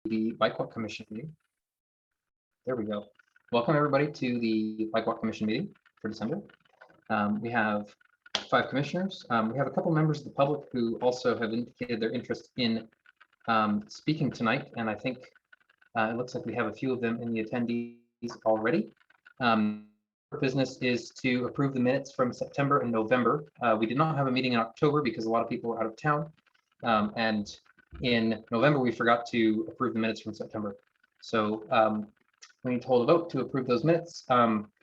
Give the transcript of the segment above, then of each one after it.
the Bike Walk Commission meeting. There we go. Welcome everybody to the Bike Walk Commission meeting for December. We have 5 commissioners. We have a couple members of the public who also have indicated their interest in speaking tonight, and I think it looks like we have a few of them in the attendees already. Business is to approve the minutes from September and November. We did not have a meeting in October because a lot of people were out of town, and in November we forgot to approve the minutes from September. So we need to hold a vote to approve those minutes.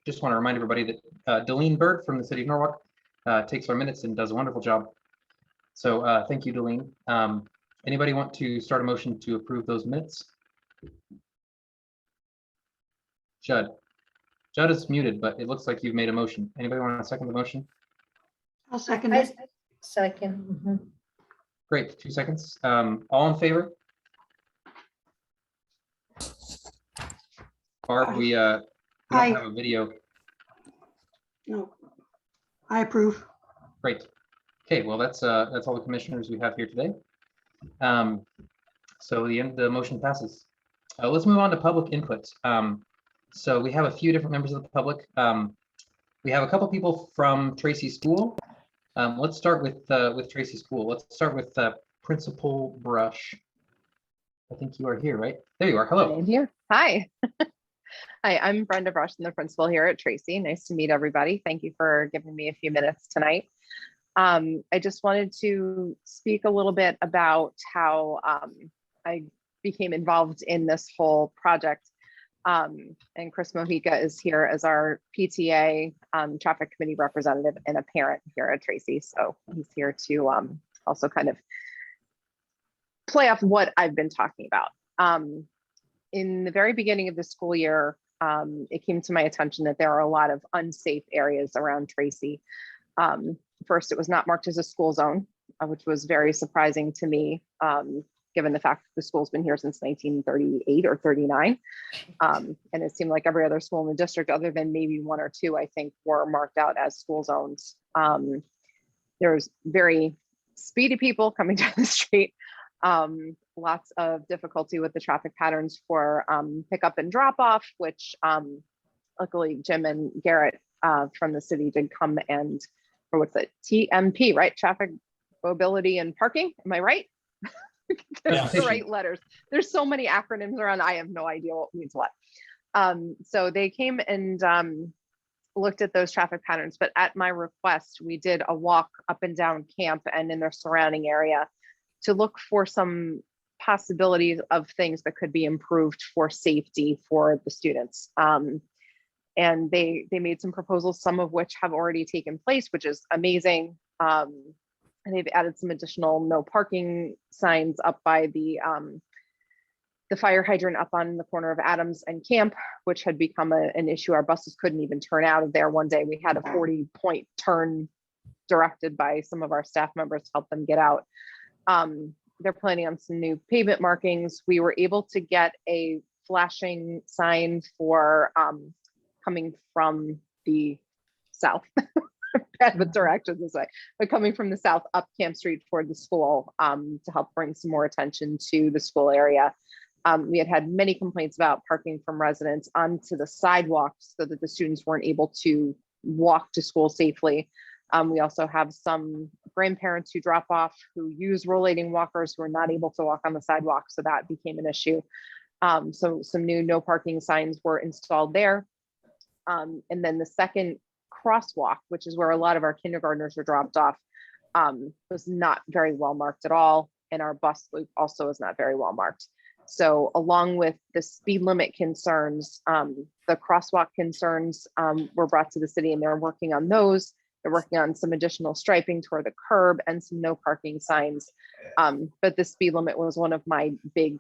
Just want to remind everybody that Delene Bird from the city of Norwalk takes our minutes and does a wonderful job. So thank you, Delene. Anybody want to start a motion to approve those minutes? Judd is muted, but it looks like you've made a motion. Anybody want to second the motion? I'll second it. Second. Great, 2 seconds. All in favor? Barb, we don't Aye. have a video. No, I approve. Great. Okay, well, that's all the commissioners we have here today. So the motion passes. Let's move on to public input. So we have a few different members of the public. We have a couple people from Tracy School. Let's start with Tracy School. Let's start with Principal Brush. I think you are here, right? There you are. Hello. I'm here. Hi. Hi, I'm Brenda Brush, I'm the principal here at Tracy. Nice to meet everybody. Thank you for giving me a few minutes tonight. I just wanted to speak a little bit about how I became involved in this whole project. And Chris Mojica is here as our PTA traffic committee representative and a parent here at Tracy. So he's here to also kind of play off what I've been talking about. In the very beginning of the school year, it came to my attention that there are a lot of unsafe areas around Tracy. First, it was not marked as a school zone, which was very surprising to me, given the fact that the school's been here since 1938 or 39. And it seemed like every other school in the district, other than maybe 1 or 2, I think, were marked out as school zones. There's very speedy people coming down the street. Lots of difficulty with the traffic patterns for pickup and drop off, which luckily Jim and Garrett from the city did come and, or what's it, TMP, right? Traffic mobility and parking, am I right? There's the right letters. There's so many acronyms around, I have no idea what means what. So they came and looked at those traffic patterns, but at my request, we did a walk up and down Camp and in their surrounding area to look for some possibilities of things that could be improved for safety for the students. And they made some proposals, some of which have already taken place, which is amazing. And they've added some additional no parking signs up by the fire hydrant up on the corner of Adams and Camp, which had become an issue. Our buses couldn't even turn out of there one day. We had a 40-point turn directed by some of our staff members to help them get out. They're planning on some new pavement markings. We were able to get a flashing sign for coming from the south. Bad with direction this way, but coming from the south up Camp Street toward the school to help bring some more attention to the school area. We had many complaints about parking from residents onto the sidewalks so that the students weren't able to walk to school safely. We also have some grandparents who drop off who use rollating walkers who are not able to walk on the sidewalk, so that became an issue. So some new no parking signs were installed there. And then the second crosswalk, which is where a lot of our kindergartners are dropped off, was not very well marked at all. And our bus loop also is not very well marked. So along with the speed limit concerns, the crosswalk concerns were brought to the city, and they're working on those. They're working on some additional striping toward the curb and some no parking signs. But the speed limit was one of my big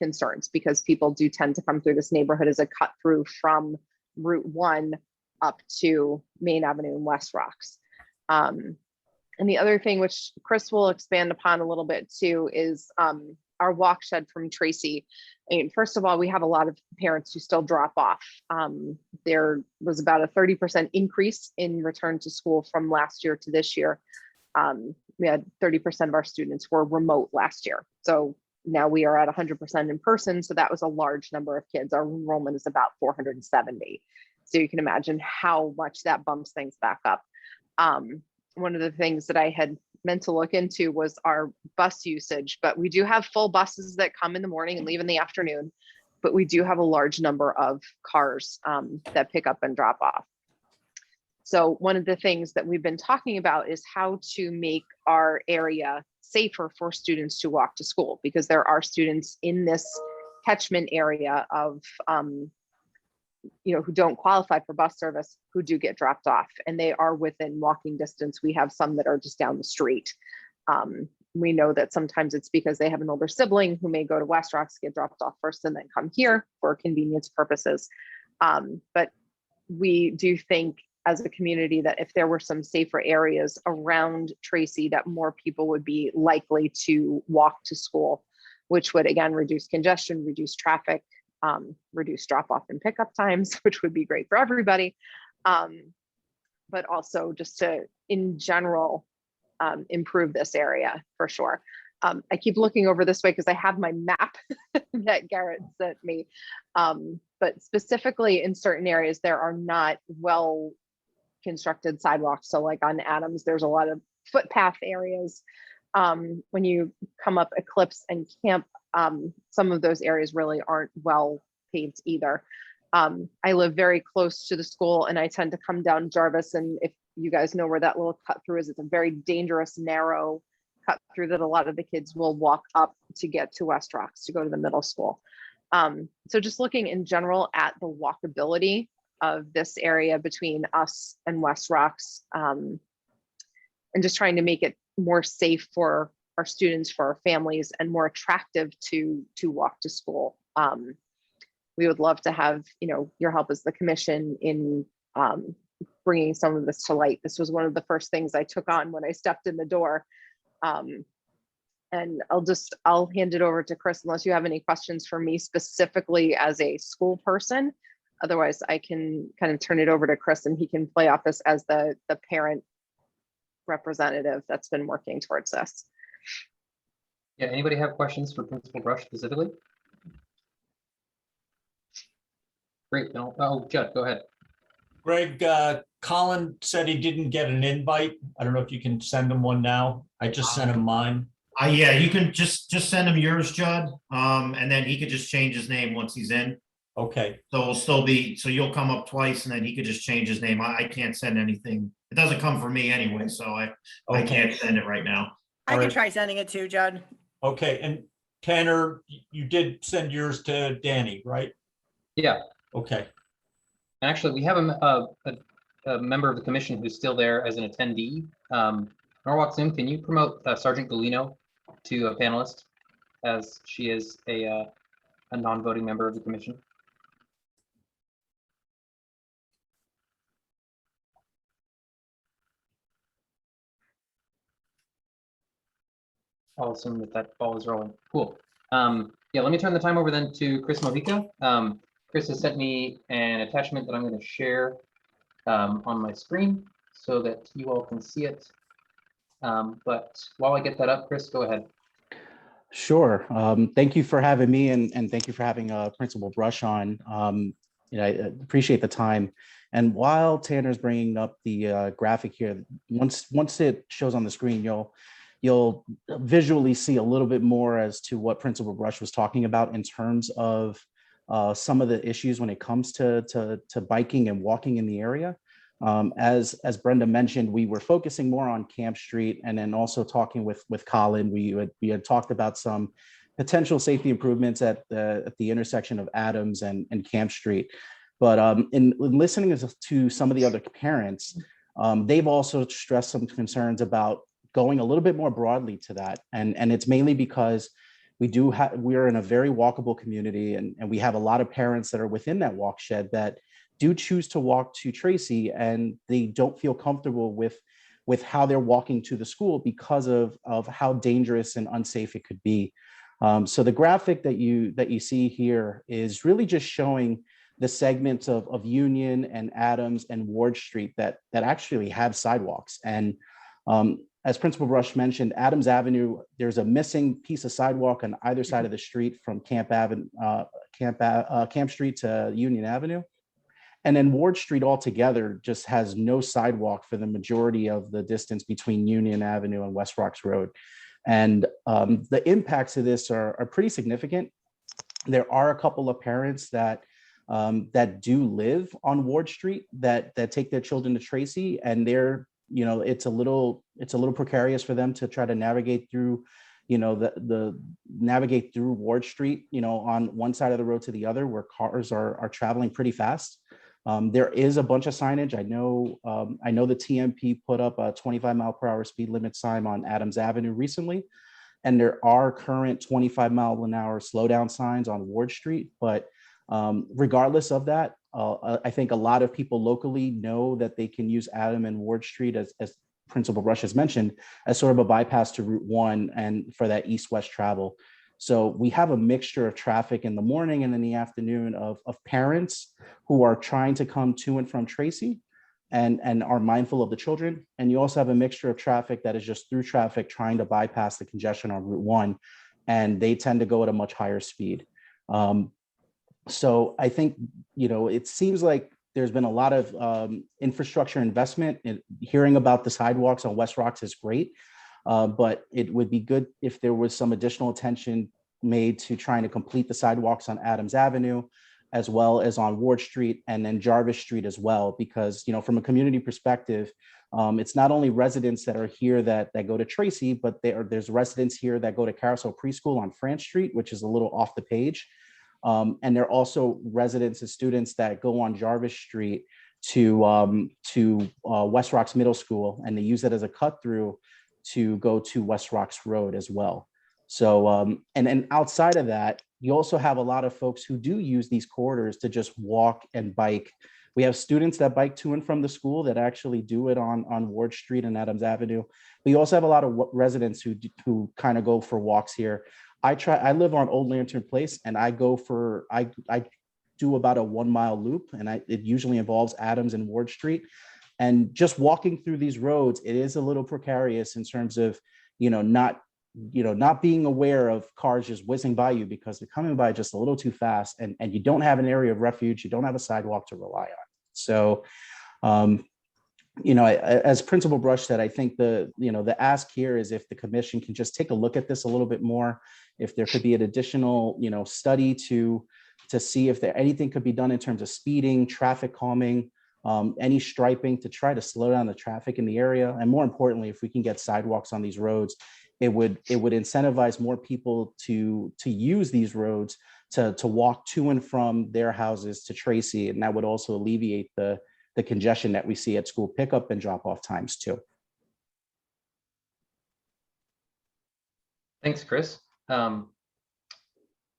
concerns, because people do tend to come through this neighborhood as a cut through from Route 1 up to Main Avenue and West Rocks. And the other thing, which Chris will expand upon a little bit too, is our walk shed from Tracy. And first of all, we have a lot of parents who still drop off. There was about a 30% increase in return to school from last year to this year. We had 30% of our students were remote last year. So Now we are at 100% in person, so that was a large number of kids. Our enrollment is about 470. So you can imagine how much that bumps things back up. One of the things that I had meant to look into was our bus usage, but we do have full buses that come in the morning and leave in the afternoon, but we do have a large number of cars that pick up and drop off. So one of the things that we've been talking about is how to make our area safer for students to walk to school, because there are students in this catchment area of, who don't qualify for bus service, who do get dropped off, and they are within walking distance. We have some that are just down the street. We know that sometimes it's because they have an older sibling who may go to West Rocks, get dropped off first, and then come here for convenience purposes. But we do think as a community that if there were some safer areas around Tracy, that more people would be likely to walk to school, which would again reduce congestion, reduce traffic, reduce drop-off and pickup times, which would be great for everybody. But also just to, in general, improve this area for sure. I keep looking over this way because I have my map that Garrett sent me. But specifically in certain areas, there are not well constructed sidewalks. So like on Adams, there's a lot of footpath areas. When you come up Eclipse and Camp, some of those areas really aren't well paved either. I live very close to the school and I tend to come down Jarvis. And if you guys know where that little cut through is, it's a very dangerous, narrow cut through that a lot of the kids will walk up to get to West Rocks to go to the middle school. So just looking in general at the walkability of this area between us and West Rocks, and just trying to make it more safe for our students, for our families, and more attractive to walk to school. We would love to have, your help as the commission in bringing some of this to light. This was one of the first things I took on when I stepped in the door. And I'll hand it over to Chris unless you have any questions for me specifically as a school person. Otherwise, I can kind of turn it over to Chris and he can play off this as the parent representative that's been working towards this. Yeah, anybody have questions for Principal Brush specifically? Great. No, oh, Judd, go ahead. Greg, Colin said he didn't get an invite. I don't know if you can send him one now. I just sent him mine. Yeah, you can just send him yours, Judd, and then he could just change his name once he's in. Okay. So it'll still be, so you'll come up twice and then he could just change his name. I can't send anything. It doesn't come from me anyway, so I can't send it right now. I All can right. try sending it too, Judd. Okay, and Tanner, you did send yours to Danny, right? Yeah, Okay. actually, we have a member of the commission who's still there as an attendee. Norwalk Zoom, can you promote Sergeant Galino to a panelist, as she is a non-voting member of the commission? I'll assume that ball is rolling. Cool. Yeah, let me turn the time over then to Chris Mojica. Chris has sent me an attachment that I'm going to share on my screen so that you all can see it. But while I get that up, Chris, go ahead. Sure. Thank you for having me and thank you for having Principal Brush on. I appreciate the time. And while Tanner's bringing up the graphic here, once it shows on the screen, you'll visually see a little bit more as to what Principal Brush was talking about in terms of some of the issues when it comes to biking and walking in the area. As Brenda mentioned, we were focusing more on Camp Street, and then also talking with Colin, we had talked about some potential safety improvements at the intersection of Adams and Camp Street. But in listening to some of the other parents, they've also stressed some concerns about going a little bit more broadly to that. And it's mainly because we're in a very walkable community, and we have a lot of parents that are within that walk shed that do choose to walk to Tracy, and they don't feel comfortable with how they're walking to the school because of how dangerous and unsafe it could be. So the graphic that you see here is really just showing the segments of Union and Adams and Ward Street that actually have sidewalks. And as Principal Brush mentioned, Adams Avenue, there's a missing piece of sidewalk on either side of the street from Camp Street to Union Avenue. And then Ward Street altogether just has no sidewalk for the majority of the distance between Union Avenue and West Rocks Road. And the impacts of this are pretty significant. There are a couple of parents that do live on Ward Street that take their children to Tracy, and they're, it's a little precarious for them to try to navigate through, navigate through Ward Street, on one side of the road to the other, where cars are traveling pretty fast. There is a bunch of signage. I know the TMP put up a 25-mile-per-hour speed limit sign on Adams Avenue recently, and there are current 25-mile-an-hour slowdown signs on Ward Street. But regardless of that, I think a lot of people locally know that they can use Adam and Ward Street, as Principal Brush has mentioned, as sort of a bypass to Route 1 and for that east-west travel. So we have a mixture of traffic in the morning and in the afternoon of parents who are trying to come to and from Tracy and are mindful of the children. And you also have a mixture of traffic that is just through traffic trying to bypass the congestion on Route 1, and they tend to go at a much higher speed. So I think, it seems like there's been a lot of infrastructure investment, and hearing about the sidewalks on West Rocks is great. But it would be good if there was some additional attention made to trying to complete the sidewalks on Adams Avenue, as well as on Ward Street and then Jarvis Street as well, because, from a community perspective, it's not only residents that are here that go to Tracy, but there's residents here that go to Carousel Preschool on France Street, which is a little off the page. And there are also residents and students that go on Jarvis Street to West Rocks Middle School, and they use it as a cut through to go to West Rocks Road as well. So, and then outside of that, you also have a lot of folks who do use these corridors to just walk and bike. We have students that bike to and from the school that actually do it on Ward Street and Adams Avenue. But you also have a lot of residents who kind of go for walks here. I live on Old Lantern Place, and I do about a 1 mile loop, and it usually involves Adams and Ward Street. And just walking through these roads, it is a little precarious in terms of, not being aware of cars just whizzing by you because they're coming by just a little too fast, and you don't have an area of refuge, you don't have a sidewalk to rely on. So, as Principal Brush said, I think the ask here is if the commission can just take a look at this a little bit more, if there could be an additional, study to see if anything could be done in terms of speeding, traffic calming, any striping to try to slow down the traffic in the area. And more importantly, if we can get sidewalks on these roads, it would incentivize more people to use these roads to walk to and from their houses to Tracy. And that would also alleviate the congestion that we see at school pickup and drop off times too. Thanks, Chris. I'll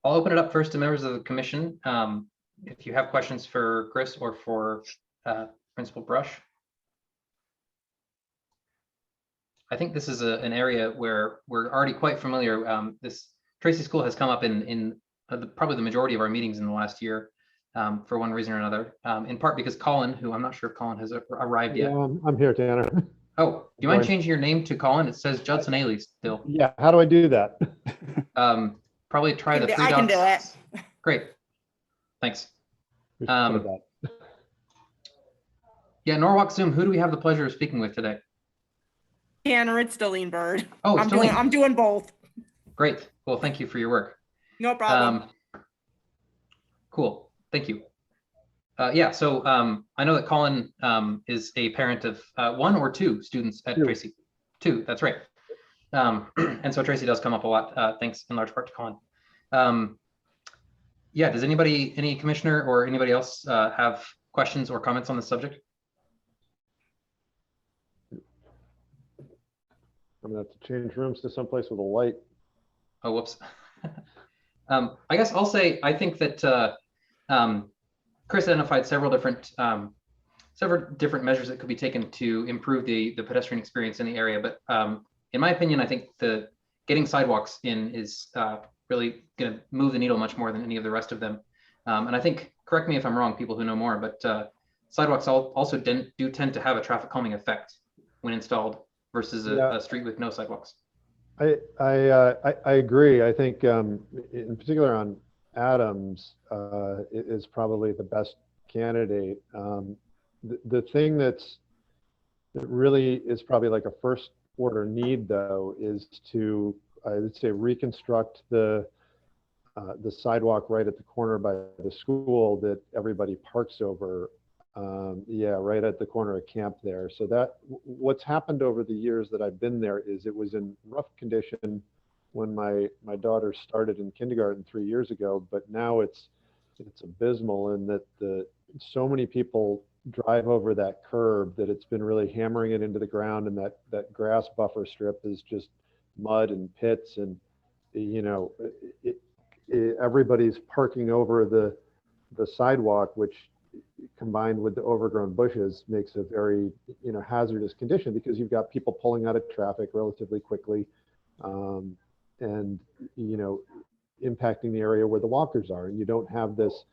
open it up first to members of the commission. If you have questions for Chris or for Principal Brush. I think this is an area where we're already quite familiar. This Tracy School has come up in probably the majority of our meetings in the last year, for one reason or another, in part because Colin, who I'm not sure if Colin has arrived yet. Yeah, I'm here, Tanner. Oh, do you mind changing your name to Colin? It says Judson Ailey still. Yeah, how do I do that? Probably try the three I can do dots. it. Great, thanks. We should try that. Yeah, Norwalk Zoom, who do we have the pleasure of speaking with today? Tanner, it's Delene Bird. Oh, it's Delene. I'm doing both. Great. Well, thank you for your work. No problem. Cool. Thank you. Yeah, so I know that Colin is a parent of 1 or 2 students at 2. Tracy. 2, that's right. And so Tracy does come up a lot, thanks in large part to Colin. Yeah, does any commissioner or anybody else have questions or comments on this subject? I'm gonna have to change rooms to someplace with a light. Oh, whoops. I guess I'll say, I think that Chris identified several different measures that could be taken to improve the pedestrian experience in the area. But in my opinion, I think getting sidewalks in is really going to move the needle much more than any of the rest of them. And I think, correct me if I'm wrong, people who know more, but sidewalks also do tend to have a traffic calming effect when installed. versus Yeah. a street with no sidewalks. I agree. I think in particular on Adams is probably the best candidate. The thing that really is probably like a first order need though is to, I would say, reconstruct the sidewalk right at the corner by the school that everybody parks over. Yeah, right at the corner of Camp there. So that what's happened over the years that I've been there is it was in rough condition when my daughter started in kindergarten 3 years ago, but now it's abysmal in that so many people drive over that curb that it's been really hammering it into the ground, and that grass buffer strip is just mud and pits, and you know everybody's parking over the sidewalk, which combined with the overgrown bushes makes a very hazardous condition because you've got people pulling out of traffic relatively quickly, and impacting the area where the walkers are, and you don't have this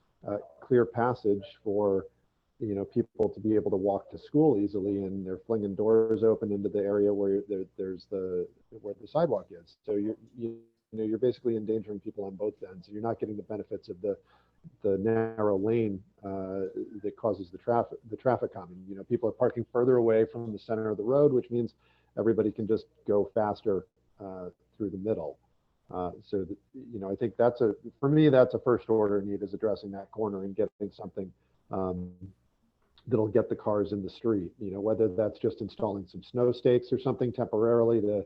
clear passage for people to be able to walk to school easily, and they're flinging doors open into the area where there's where the sidewalk is. So you're basically endangering people on both ends. You're not getting the benefits of the narrow lane that causes the traffic calming. People are parking further away from the center of the road, which means everybody can just go faster through the middle. So I think for me, that's a first order need, is addressing that corner and getting something that'll get the cars in the street. Whether that's just installing some snow stakes or something temporarily to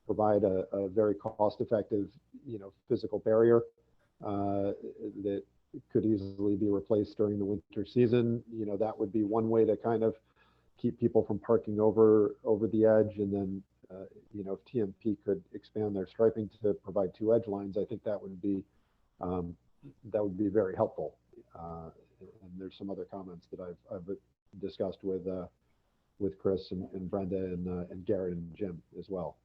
provide a very cost-effective, physical barrier that could easily be replaced during the winter season. That would be one way to kind of keep people from parking over the edge. And then, if TMP could expand their striping to provide 2 edge lines, I think that would be very helpful. And there's some other comments that I've discussed with Chris and Brenda and Garrett and Jim as well.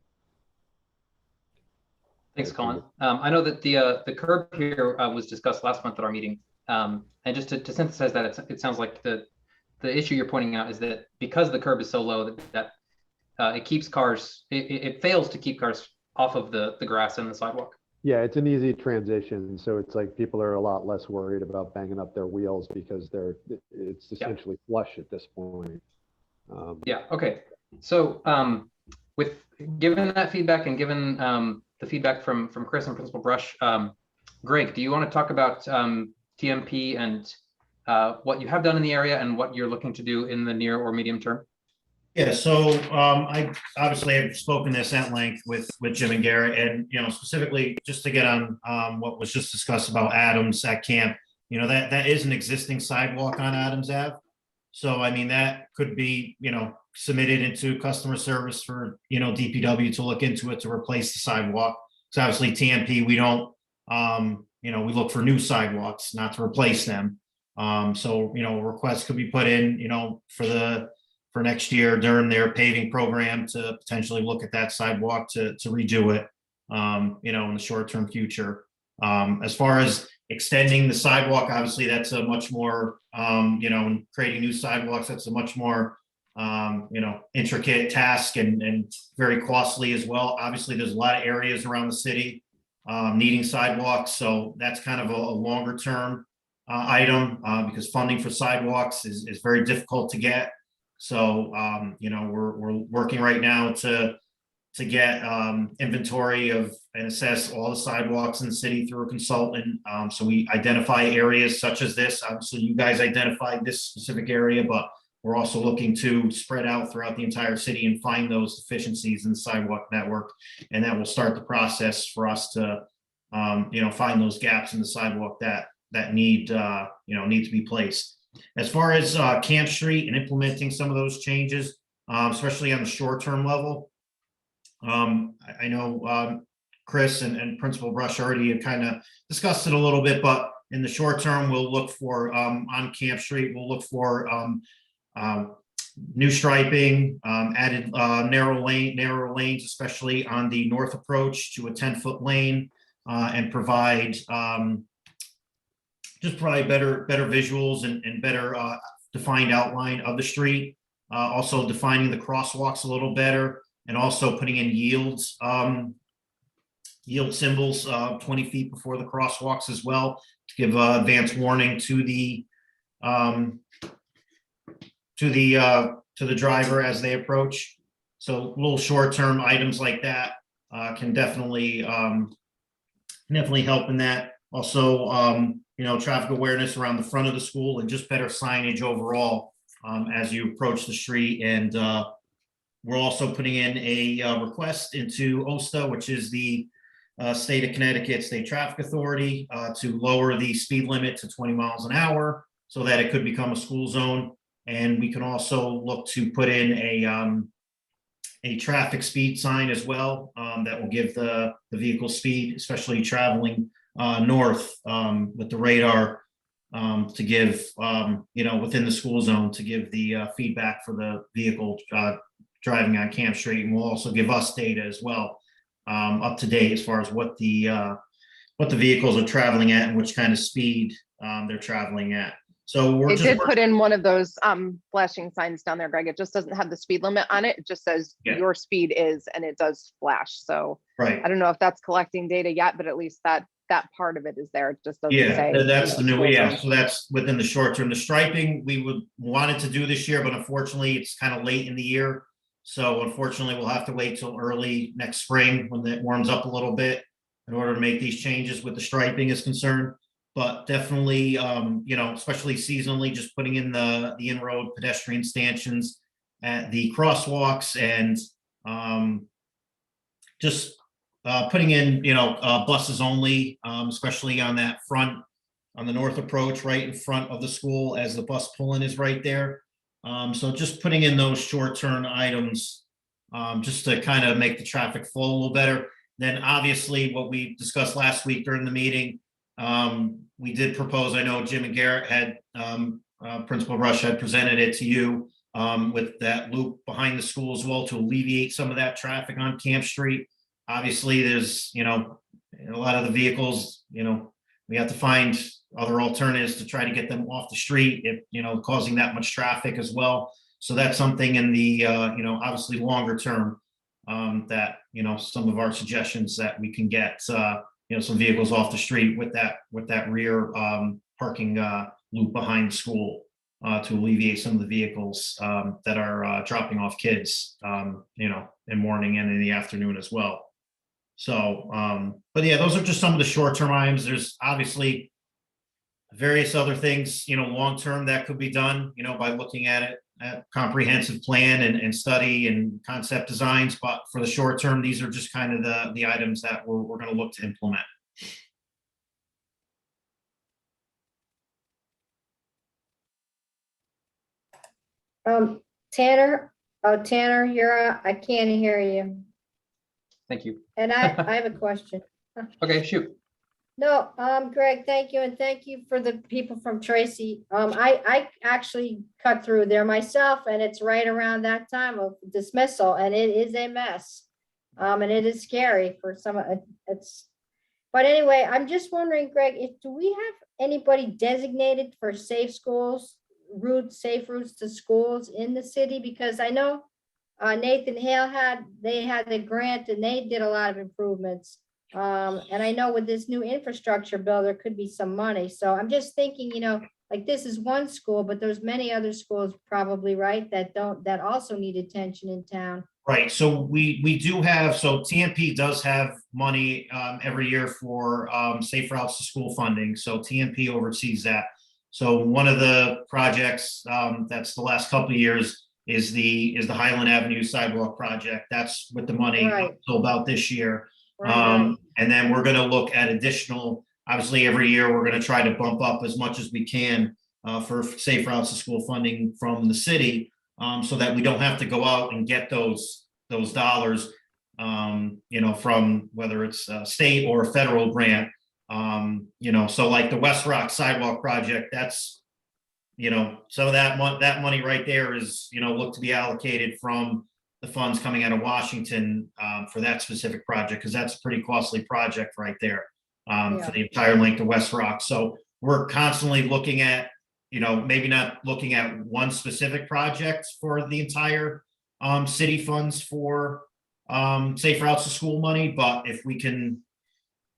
Thanks, Colin. I know that the curb here was discussed last month at our meeting. And just to synthesize that, it sounds like the issue you're pointing out is that because the curb is so low that it keeps cars, it fails to keep cars off of the grass and the sidewalk. Yeah, it's an easy transition. So it's like people are a lot less worried about banging up their wheels because it's essentially flush at this point. Yeah, okay. So given that feedback and given the feedback from Chris and Principal Brush, Greg, do you want to talk about TMP and what you have done in the area and what you're looking to do in the near or medium term? Yeah, so I obviously have spoken this at length with Jim and Garrett, and specifically just to get on what was just discussed about Adams at Camp. That is an existing sidewalk on Adams Ave. So I mean that could be submitted into customer service for DPW to look into it to replace the sidewalk. So obviously TMP, we don't we look for new sidewalks, not to replace them. So requests could be put in for next year during their paving program to potentially look at that sidewalk to redo it in the short-term future. As far as extending the sidewalk, obviously that's a much more creating new sidewalks, that's a much more intricate task and very costly as well. Obviously there's a lot of areas around the city needing sidewalks, so that's kind of a longer term item because funding for sidewalks is very difficult to get. So we're working right now to get inventory of and assess all the sidewalks in the city through a consultant. So we identify areas such as this. Obviously you guys identified this specific area, but we're also looking to spread out throughout the entire city and find those deficiencies in the sidewalk network. And that will start the process for us to, find those gaps in the sidewalk that need to be placed. As far as Camp Street and implementing some of those changes, especially on the short-term level, I know Chris and Principal Brush already have kind of discussed it a little bit, but in the short term, we'll look for on Camp Street, we'll look for new striping, added narrow lanes, especially on the north approach to a 10-foot lane, and provide better visuals and better defined outline of the street. Also defining the crosswalks a little better and also putting in yields, yield symbols 20 feet before the crosswalks as well, to give advance warning to the driver as they approach. So little short-term items like that can definitely help in that. Also, traffic awareness around the front of the school and just better signage overall as you approach the street. And we're also putting in a request into OSTA, which is the State of Connecticut State Traffic Authority, to lower the speed limit to 20 miles an hour so that it could become a school zone. And we can also look to put in a traffic speed sign as well that will give the vehicle speed, especially traveling north with the radar to give, within the school zone, to give the feedback for the vehicle driving on Camp Street. And will also give us data as well, up to date as far as what the vehicles are traveling at and which kind of speed they're traveling at. So we're They just did put in one of those flashing signs down there, Greg. It just doesn't have the speed limit on it. It just says Yeah. your speed is, and it does flash. So right. I don't know if that's collecting data yet, but at least that part of it is there. It just doesn't Yeah, say. that's the new, school yeah, zone. so that's within the short term. The striping, we would wanted to do this year, but unfortunately, it's kind of late in the year. So unfortunately, we'll have to wait till early next spring when it warms up a little bit in order to make these changes with the striping is concerned. But definitely, especially seasonally, just putting in the in-road pedestrian stanchions at the crosswalks and just putting in, buses only, especially on that front, on the north approach, right in front of the school as the bus pull-in is right there. So just putting in those short-term items just to kind of make the traffic flow a little better. Then obviously what we discussed last week during the meeting, we did propose, I know Jim and Garrett had, Principal Rush had presented it to you with that loop behind the school as well to alleviate some of that traffic on Camp Street. Obviously, there's, a lot of the vehicles, we have to find other alternatives to try to get them off the street, if, causing that much traffic as well. So that's something in the, obviously longer term that, some of our suggestions that we can get, some vehicles off the street with that rear parking loop behind school to alleviate some of the vehicles that are dropping off kids, in morning and in the afternoon as well. So, but yeah, those are just some of the short-term items. There's obviously various other things, long-term that could be done, by looking at it at comprehensive plan and study and concept designs. But for the short term, these are just kind of the items that we're going to look to implement. Tanner, I can't hear you. Thank you. And I have a question. Okay, shoot. No, Greg, thank you. And thank you for the people from Tracy. I actually cut through there myself and it's right around that time of dismissal and it is a mess. And it is scary for some, but anyway, I'm just wondering, Greg, do we have anybody designated for safe schools, safe routes to schools in the city? Because I know Nathan Hale had the grant and they did a lot of improvements. And I know with this new infrastructure bill, there could be some money. So I'm just thinking, like this is one school, but there's many other schools probably, right, that also need attention in town. Right. So we do have, so TMP does have money every year for safe routes to school funding. So TMP oversees that. So one of the projects that's the last couple of years is the Highland Avenue sidewalk project. That's with the money Right. till about this year. Right. And then we're going to look at additional, obviously every year we're going to try to bump up as much as we can for safe routes to school funding from the city, so that we don't have to go out and get those dollars, from whether it's a state or a federal grant. So like the West Rock sidewalk project, that's, so that money right there is, look to be allocated from the funds coming out of Washington for that specific project, because that's a pretty costly project right there for the entire length of West Rock. So we're constantly looking at, maybe not looking at one specific project for the entire city funds for safer routes to school money, but if we can,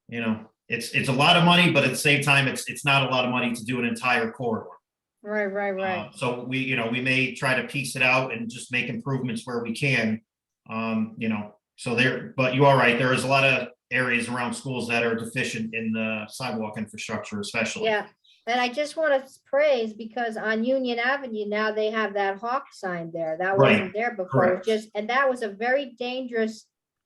you know, it's a lot of money, but at the same time, it's not a lot of money to do an entire corridor. Right. So we, you know, we may try to piece it out and just make improvements where we can. You know, so there, but you are right, there is a lot of areas around schools that are deficient in the sidewalk infrastructure especially. Yeah, and I just want to praise because on Union Avenue now they have that hawk sign there. That Right, wasn't there before. correct. Just, and that was a very dangerous,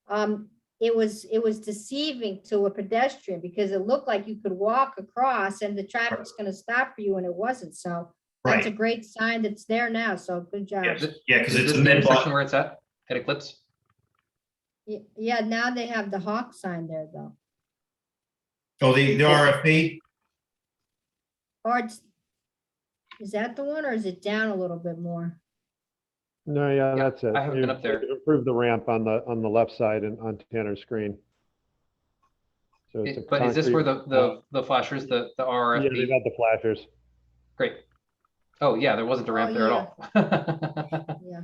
it was deceiving to a pedestrian because it looked like you could walk across and the traffic's gonna stop for you and it wasn't. So that's a Right. great sign that's there now. So good job. Yeah, because Is it's this a the intersection mid-block. where it's at Eclipse? Yeah, now they have the hawk sign there though. Oh, the RFP? Or it's, is that the one or is it down a little bit more? No, yeah, Yeah, that's it. I haven't been up there. Improve the ramp on the left side and on Tanner's screen. So it's a But is this where concrete- the flashers, the Yeah, RFB? they got the flashers. Great. Oh, yeah, there wasn't a ramp Oh, there at all. Yeah.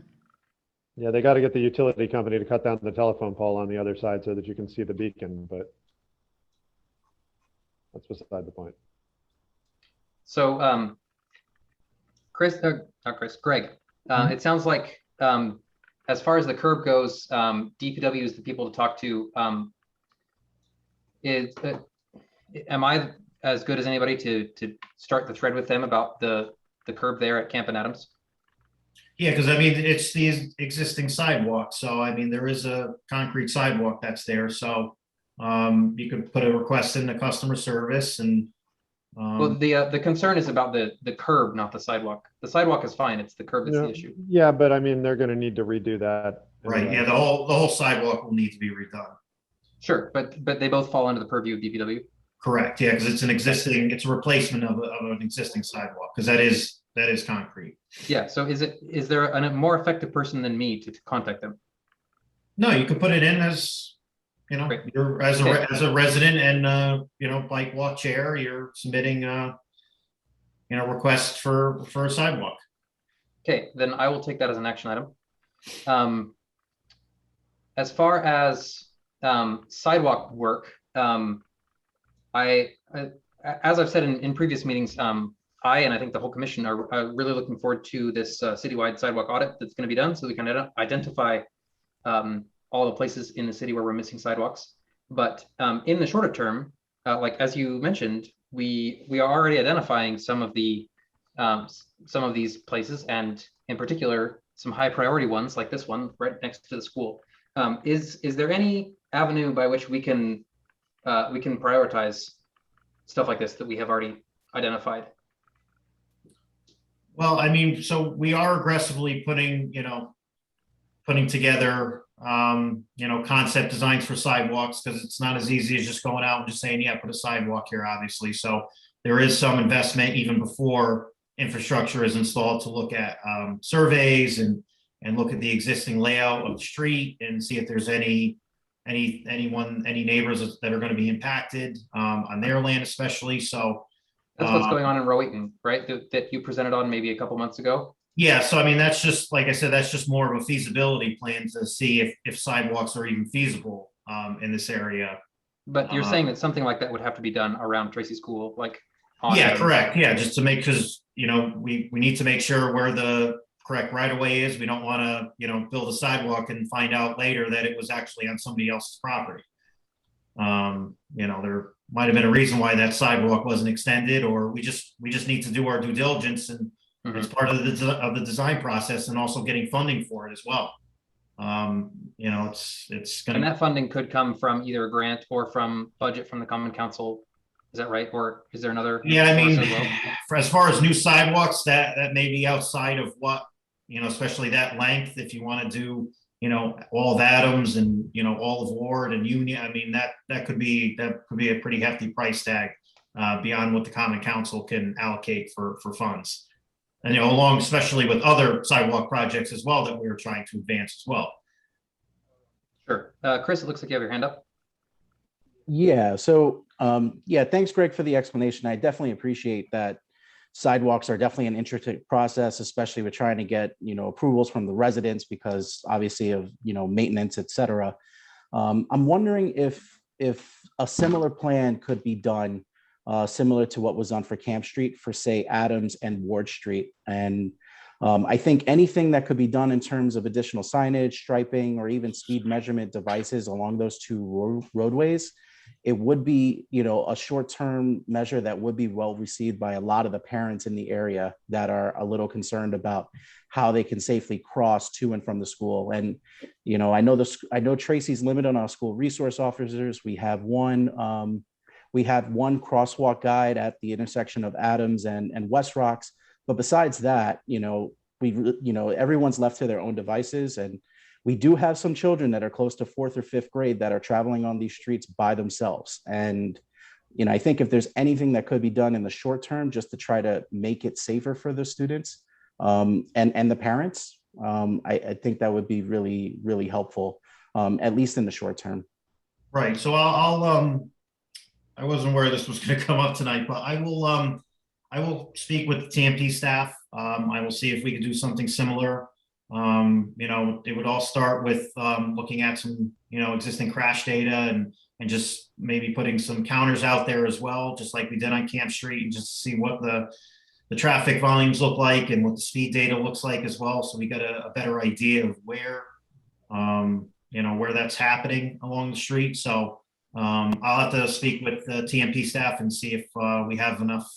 Yeah, they got to get the utility company to cut down the telephone pole on the other side so that you can see the beacon, but that's beside the point. So, Greg, it sounds like, as far as the curb goes, DPW is the people to talk to. Am I as good as anybody to start the thread with them about the curb there at Camp and Adams? Yeah, because I mean, it's the existing sidewalk, so I mean, there is a concrete sidewalk that's there, so you could put a request in the customer service and Well, the concern is about the curb, not the sidewalk. The sidewalk is fine. It's the curb that's the issue. Yeah, but I mean, they're going to need to redo that. right, anyway. yeah, the whole sidewalk will need to be redone. Sure, but they both fall under the purview of DPW. Correct, yeah, because it's a replacement of an existing sidewalk, because that is concrete. Yeah, so is there a more effective person than me to contact them? No, you could put it in as, you know, Great. you're as a resident and you know, bike walk chair, you're submitting you know, request for a sidewalk. Okay, then I will take that as an action item. As far as sidewalk work, as I've said in previous meetings, I and I think the whole commission are really looking forward to this citywide sidewalk audit that's going to be done, so we can identify all the places in the city where we're missing sidewalks. But in the shorter term, like as you mentioned, we are already identifying some of these places, and in particular, some high priority ones like this one right next to the school. Is there any avenue by which we can prioritize stuff like this that we have already identified? Well, I mean, so we are aggressively putting together, you know, concept designs for sidewalks, because it's not as easy as just going out and just saying, yeah, put a sidewalk here, obviously. So there is some investment even before infrastructure is installed to look at surveys and look at the existing layout of the street and see if there's any neighbors that are going to be impacted on their land, especially. So That's what's going on in Rowayton, right? That you presented on maybe a couple months ago. yeah, so I mean, that's just, like I said, that's just more of a feasibility plan to see if sidewalks are even feasible in this area. But you're saying that something like that would have to be done around Tracy School, like. on Yeah, Adams. correct. Yeah, just to make, because, you know, we need to make sure where the correct right of way is. We don't want to, you know, build a sidewalk and find out later that it was actually on somebody else's property. You know, there might have been a reason why that sidewalk wasn't extended, or we just need to do our due diligence, and Mhm. it's part of the design process, and also getting funding for it as well. You know, it's And gonna, that funding could come from either a grant or from budget from the Common Council. Is that right? Or is there another? yeah, I mean, source as well? for as far as new sidewalks, that may be outside of what, you know, especially that length, if you want to do, you know, all of Adams and, you know, all of Ward and Union, I mean, that could be a pretty hefty price tag beyond what the Common Council can allocate for funds. And, you know, along, especially with other sidewalk projects as well that we were trying to advance as well. Sure. Chris, it looks like you have your hand up. Yeah, so yeah, thanks, Greg, for the explanation. I definitely appreciate that Sidewalks are definitely an intricate process, especially with trying to get, approvals from the residents because obviously of, maintenance, et cetera. I'm wondering if a similar plan could be done, similar to what was done for Camp Street for, say, Adams and Ward Street. And I think anything that could be done in terms of additional signage, striping, or even speed measurement devices along those two roadways, it would be, a short-term measure that would be well received by a lot of the parents in the area that are a little concerned about how they can safely cross to and from the school. And, I know Tracy's limited on our school resource officers. We have one crosswalk guide at the intersection of Adams and West Rocks. But besides that, everyone's left to their own devices. And we do have some children that are close to 4th or 5th grade that are traveling on these streets by themselves. And, I think if there's anything that could be done in the short term, just to try to make it safer for the students and the parents, I think that would be really, really helpful, at least in the short term. Right. So I wasn't aware this was going to come up tonight, but I will speak with the TMP staff. I will see if we could do something similar. It would all start with looking at some, existing crash data and just maybe putting some counters out there as well, just like we did on Camp Street, and just see what the traffic volumes look like and what the speed data looks like as well. So we got a better idea of where that's happening along the street. So I'll have to speak with the TMP staff and see if we have enough,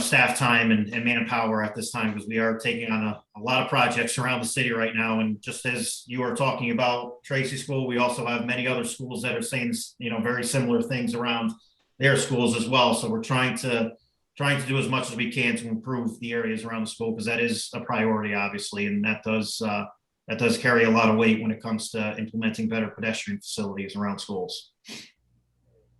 staff time and manpower at this time, because we are taking on a lot of projects around the city right now. And just as you were talking about Tracy School, we also have many other schools that are saying, very similar things around their schools as well. So we're trying to do as much as we can to improve the areas around the school, because that is a priority, obviously, and that does carry a lot of weight when it comes to implementing better pedestrian facilities around schools.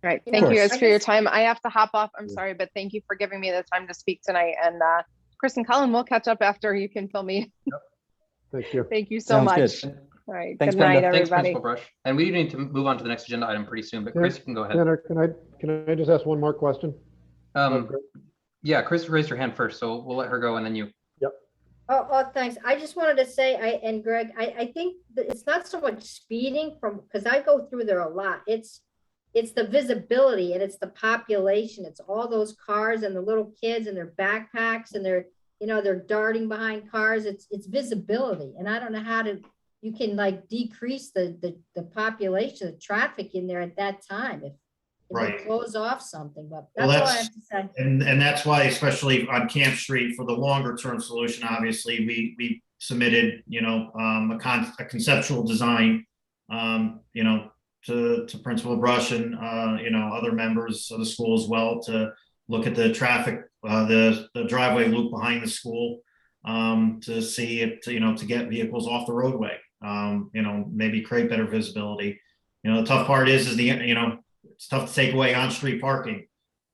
All right. You Thank know, you I guys for your just- time. I have to hop off. I'm sorry, but thank you for giving me the time to speak tonight. And Chris and Colin, we'll catch up after. You can fill me. Thank you. Thank you so Sounds much. good. All right. Thanks, Good night, Brenda. Thanks, everybody. Principal Brush. And we need to move on to the next agenda item pretty soon, but Chris, you can go ahead. Tanner, can I just ask one more question? Yeah, Chris raised her hand first, so we'll let her go and then you. Oh, thanks. I just wanted to say, and Greg, I think that it's not so much speeding because I go through there a lot. It's the visibility and it's the population. It's all those cars and the little kids and their backpacks and they're darting behind cars. It's visibility. And I don't know you can like decrease the population, the traffic in there at that time if Right. they close off something, but Well, that's all I have to say. And that's why, especially on Camp Street, for the longer term solution, obviously, we submitted, a conceptual design, to Principal Brush and, other members of the school as well, to look at the traffic, the driveway loop behind the school, to see if, to get vehicles off the roadway, maybe create better visibility. The tough part is it's tough to take away on-street parking,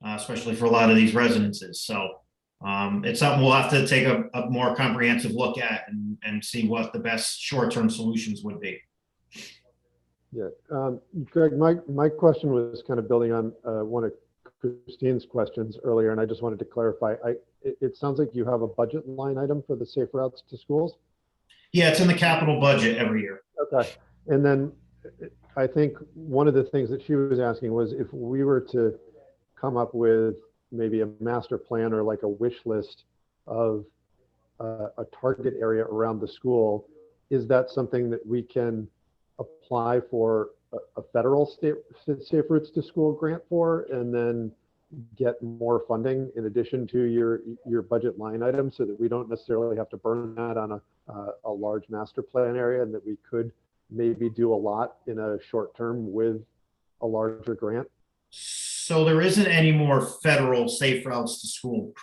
especially for a lot of these residences. So it's something we'll have to take a more comprehensive look at and see what the best short-term solutions would be. Yeah, Greg, my question was kind of building on one of Christine's questions earlier, and I just wanted to clarify. It sounds like you have a budget line item for the safe routes to schools? Yeah, it's in the capital budget every year. Okay, and then I think one of the things that she was asking was if we were to come up with maybe a master plan or like a wish list of a target area around the school, is that something that we can apply for a federal state Safe Routes to School grant for, and then get more funding in addition to your budget line item, so that we don't necessarily have to burn that on a large master plan area, and that we could maybe do a lot in a short term with a larger grant? So there isn't any more federal Safe Routes to School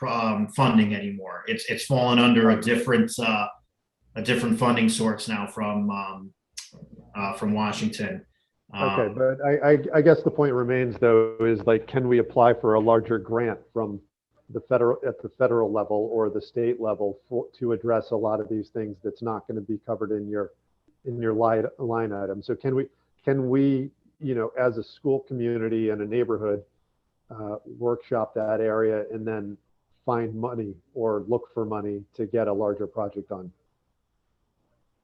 funding anymore. It's fallen under a different funding source now from Washington. Okay, but I guess the point remains though, is like, can we apply for a larger grant from the federal level or the state level to address a lot of these things that's not going to be covered in your line item? So can we, as a school community and a neighborhood, workshop that area and then find money or look for money to get a larger project on?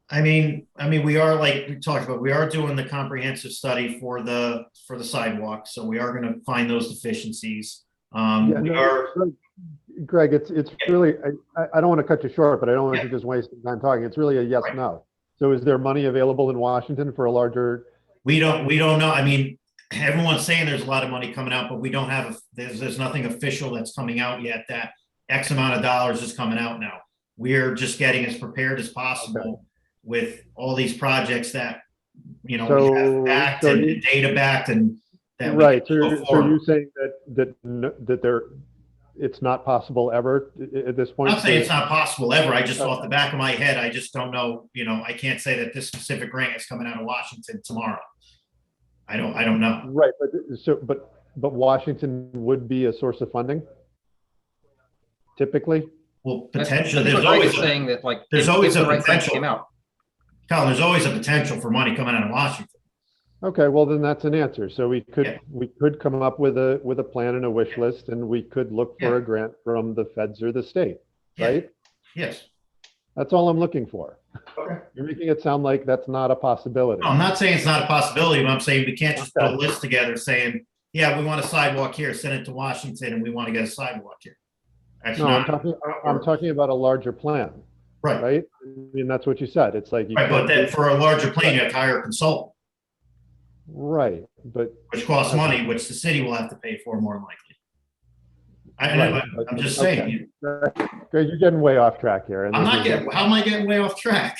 I mean, we are, like we talked about, we are doing the comprehensive study for the sidewalk, so we are gonna find those deficiencies. Yeah, We no, are, Greg, it's really, I don't want to cut you short, but I don't want you to just waste time talking. It's really a yes, Right. no. So is there money available in Washington for a larger? we don't know. I mean, everyone's saying there's a lot of money coming out, but we don't have, there's nothing official that's coming out yet that X amount of dollars is coming out now. We're just getting as prepared as possible with all these projects that, we have backed So and you- data backed and that we Right, can go so you're forward. saying that there, it's not possible ever at this point? I'm not saying it's not possible ever. I just, off the back of my head, I just don't know, I can't say that this specific grant is coming out of Washington tomorrow. I don't know. Right, but Washington would be a source of funding? Typically? Well, That's potentially, what there's Greg always, is saying that like. there's if always the a right grant Came potential. out. Colin, there's always a potential for money coming out of Washington. Okay, well, then that's an answer. So we Yeah. could come up with a plan and a wish list, and we could look for Yeah. a grant from the feds or the state, Yeah. right? Yes. That's all I'm looking for. Okay. You're making it sound like that's not a possibility. No, I'm not saying it's not a possibility, but I'm saying we can't just put a Okay. list together saying, yeah, we want a sidewalk here, send it to Washington, and we want to get a sidewalk here. That's No, not. I'm talking about a larger plan, Right, right? I mean, that's what you said. It's like. you right, but can't then do- for a larger plane, you have to hire a consultant, Right, but. which costs money, which the city will have to pay for more than likely. Right, but- I'm just okay. saying, Greg, you're getting way off track here. and I'm this not is- getting, how am I getting way off track?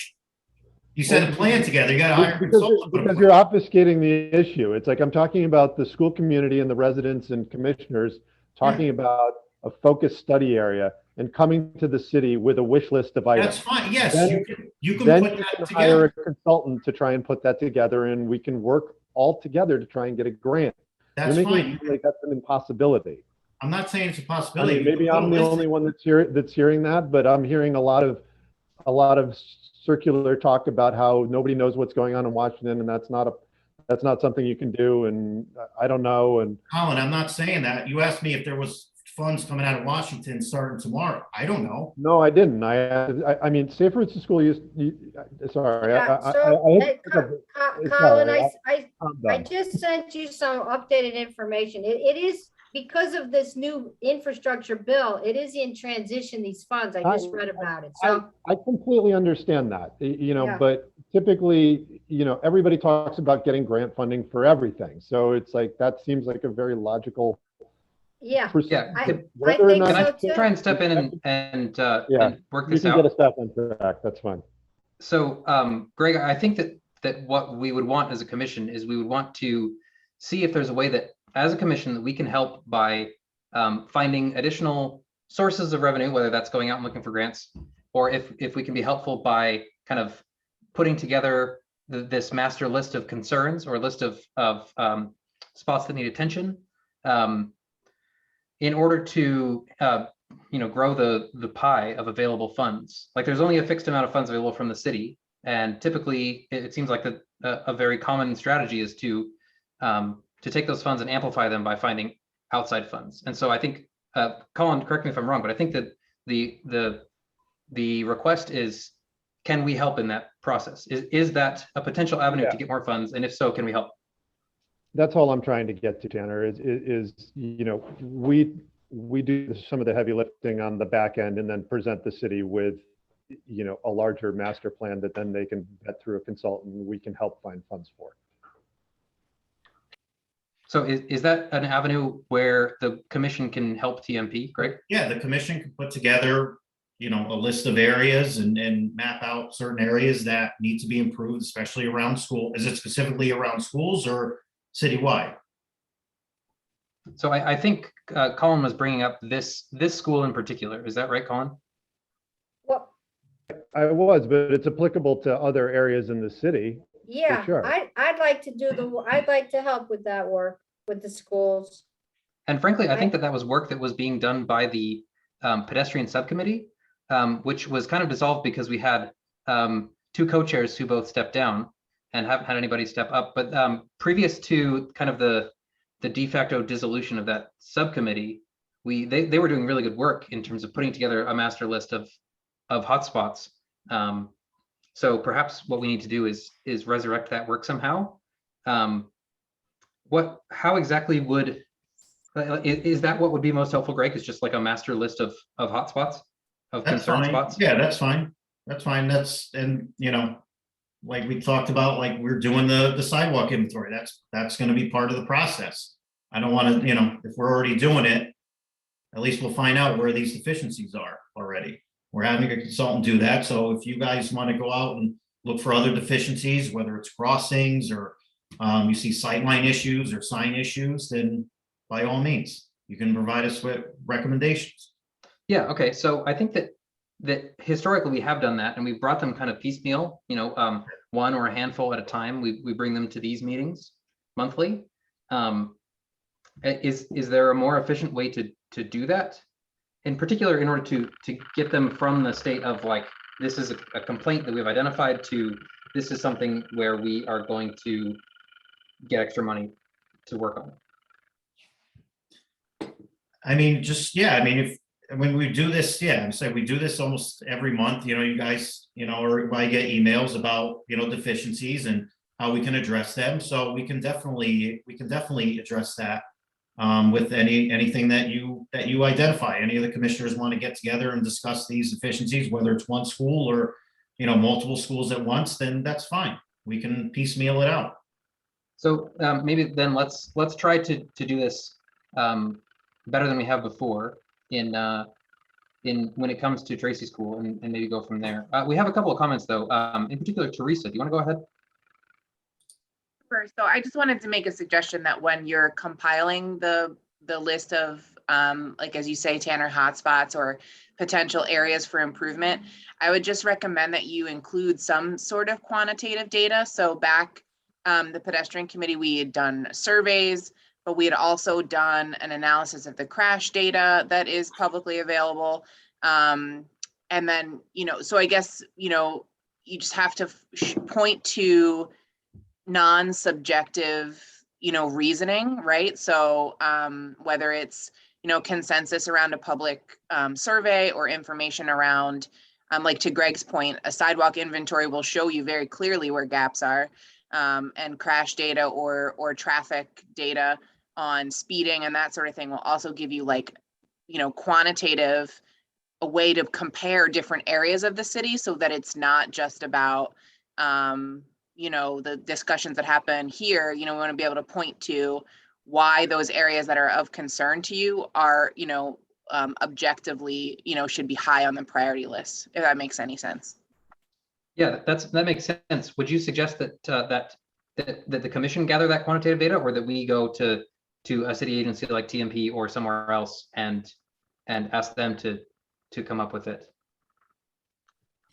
You said a plan together, you gotta hire a Because consultant. because you're obfuscating the issue. It's like I'm talking about the school community and the residents and commissioners talking about a focused study area and coming to the city with a wish list of That's items. fine, yes, Then- you can Then put you that can hire together, a consultant to try and put that together, and we can work all together to try and get a grant. You're that's making fine. it seem like that's an impossibility. I'm not saying it's a I possibility. mean, maybe I'm the only one that's hearing that, but I'm hearing a lot of circular talk about how nobody knows what's going on in Washington, and that's not something you can do, and I don't know, and Colin, I'm not saying that. You asked me if there was funds coming out of Washington starting tomorrow. I don't know. no, I didn't. I mean, Safe Routes to School sorry. Yeah, I so, hate hey, to pick up- it's Colin, all right. I I'm I done. just sent you some updated information. It is because of this new infrastructure bill, it is in transition, these funds. I just read about it. So, I completely understand that, Yeah. but typically, everybody talks about getting grant funding for everything. So it's like, that seems like a very logical. yeah, procedure. I- Whether or think not- Can I so too. try and step in and Yeah, work You this can out? get a step on track, that's fine. So, Greg, I think that what we would want as a commission is we would want to see if there's a way that, as a commission, that we can help by finding additional sources of revenue, whether that's going out and looking for grants, or if we can be helpful by kind of putting together this master list of concerns or a list of spots that need attention, in order to grow the pie of available funds. Like, there's only a fixed amount of funds available from the city, and typically it seems like a very common strategy is to take those funds and amplify them by finding outside funds. And so I think, Colin, correct me if I'm wrong, but I think that the request is, can we help in that process? Is that a potential avenue to get more funds? And if so, can we help? That's all I'm trying to get to, Tanner, is we do some of the heavy lifting on the back end and then present the city with, a larger master plan that then they can vet through a consultant and we can help find funds for. So is that an avenue where the commission can help TMP, Greg? Yeah, the commission can put together, a list of areas and map out certain areas that need to be improved, especially around school. Is it specifically around schools or citywide? So I think Colin was bringing up this school in particular. Is that right, Colin? well, I was, but it's applicable to other areas in the city. yeah, sure. I'd like to I'd like to help with that work with the schools. And frankly, I think that was work that was being done by the pedestrian subcommittee, which was kind of dissolved because we had two co-chairs who both stepped down and haven't had anybody step up. But previous to kind of the the de facto dissolution of that subcommittee, they were doing really good work in terms of putting together a master list of hotspots. So perhaps what we need to do is resurrect that work somehow. How exactly would, is that what would be most helpful, Greg? Is just like a master list of hotspots, of That's concern fine. spots? Yeah, that's fine. That's fine. And you know, like we talked about, like we're doing the sidewalk inventory. That's going to be part of the process. I don't want to, you know, if we're already doing it, at least we'll find out where these deficiencies are already. We're having a consultant do that. So if you guys want to go out and look for other deficiencies, whether it's crossings or you see sightline issues or sign issues, then by all means, you can provide us with recommendations. Yeah, okay. So I think that historically we have done that, and we've brought them kind of piecemeal, you know, one or a handful at a time. We bring them to these meetings monthly. Is there a more efficient way to do that? In particular, in order to get them from the state of like, this is a complaint that we've identified to, this is something where we are going to get extra money to work on. I mean, just, yeah, I mean, when we do this, yeah, I'm saying we do this almost every month, you know, you guys, you know, or I get emails about, you know, deficiencies and how we can address them. So we can definitely address that with anything that you identify. Any of the commissioners want to get together and discuss these deficiencies, whether it's one school or, you know, multiple schools at once, then that's fine. We can piecemeal it out. So maybe then let's try to do this better than we have before in when it comes to Tracy School, and maybe go from there. We have a couple of comments though. In particular, Teresa, do you want to go ahead? Sure. So I just wanted to make a suggestion that when you're compiling the list of like, as you say, Tanner, hotspots or potential areas for improvement, I would just recommend that you include some sort of quantitative data. So back the pedestrian committee, we had done surveys, but we had also done an analysis of the crash data that is publicly available. And then, you know, so I guess, you know, you just have to point to non-subjective, you know, reasoning, right? So whether it's, you know, consensus around a public survey or information around, like to Greg's point, a sidewalk inventory will show you very clearly where gaps are, and crash data or traffic data on speeding and that sort of thing will also give you, like, you know, quantitative, a way to compare different areas of the city so that it's not just about you know, the discussions that happen here. You know, we want to be able to point to why those areas that are of concern to you are, you know, objectively, you know, should be high on the priority list, if that makes any sense. Yeah, that makes sense. Would you suggest that that the commission gather that quantitative data, or that we go to a city agency like TMP or somewhere else and ask them to come up with it?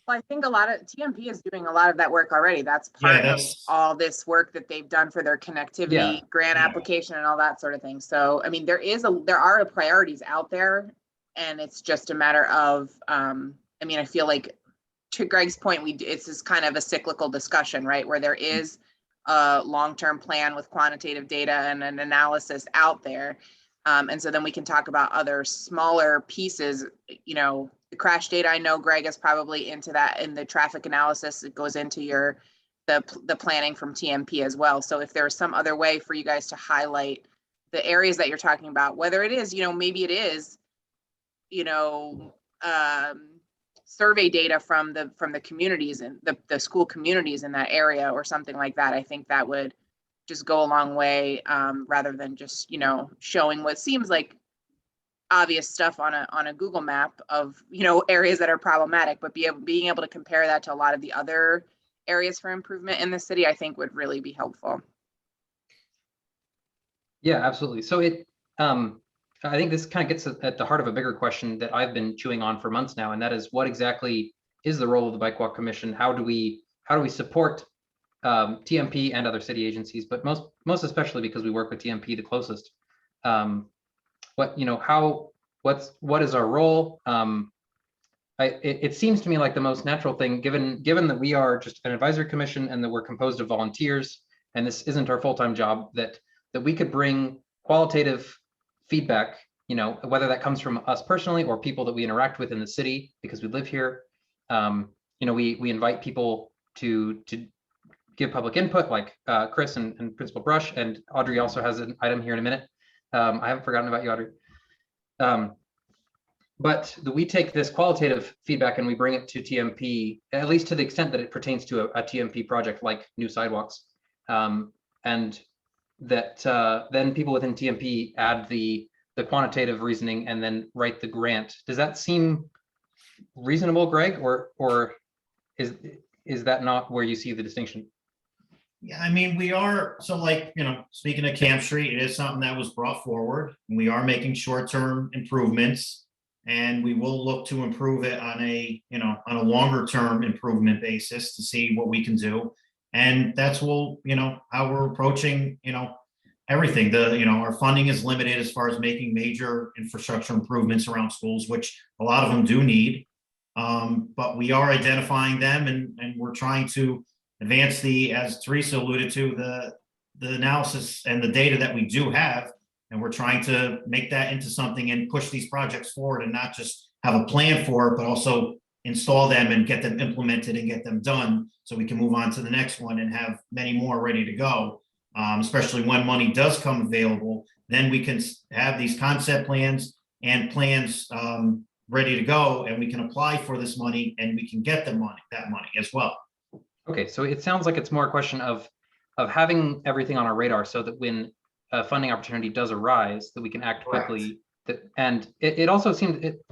Well, I think a lot of TMP is doing a lot of that work already. That's part of all this work that they've done for their connectivity grant application and all that sort of thing. So, I mean, there are priorities out there, and it's just a matter of, I mean, I feel like, to Greg's point, it's this kind of a cyclical discussion, right? Where there is a long-term plan with quantitative data and an analysis out there. And so then we can talk about other smaller pieces, you know, the crash data. I know Greg is probably into that in the traffic analysis. It goes into the planning from TMP as well. So if there's some other way for you guys to highlight the areas that you're talking about, whether it is, you know, maybe it is, you know, survey data from the communities and the school communities in that area or something like that, I think that would just go a long way, rather than just, you know, showing what seems like obvious stuff on a Google map of, you know, areas that are problematic, but being able to compare that to a lot of the other areas for improvement in the city, I think would really be helpful. Yeah, absolutely. So I think this kind of gets at the heart of a bigger question that I've been chewing on for months now, and that is, what exactly is the role of the Bike Walk Commission? How do we support TMP and other city agencies, but most especially because we work with TMP the closest? What is our role? It seems to me like the most natural thing, given that we are just an advisory commission and that we're composed of volunteers, and this isn't our full-time job, that we could bring qualitative feedback, you know, whether that comes from us personally or people that we interact with in the city because we live here. You know, we invite people to give public input, like Chris and Principal Brush, and Audrey also has an item here in a minute. I haven't forgotten about you, Audrey. But we take this qualitative feedback and we bring it to TMP, at least to the extent that it pertains to a TMP project like new sidewalks. And that then people within TMP add the quantitative reasoning and then write the grant. Does that seem reasonable, Greg, or is that not where you see the distinction? Yeah, I mean, we are, so like, you know, speaking of Camp Street, it is something that was brought forward. We are making short-term improvements, and we will look to improve it on a, you know, on a longer-term improvement basis to see what we can do. And that's what, you know, how we're approaching, you know, everything. You know, our funding is limited as far as making major infrastructure improvements around schools, which a lot of them do need. But we are identifying them and we're trying to advance as Teresa alluded to, the analysis and the data that we do have. And we're trying to make that into something and push these projects forward and not just have a plan for it, but also install them and get them implemented and get them done so we can move on to the next one and have many more ready to go. Especially when money does come available, then we can have these concept plans and plans ready to go, and we can apply for this money and we can get that money as well. Okay, so it sounds like it's more a question of having everything on our radar so that when a funding opportunity does arise, that we can act quickly. And it also seemed it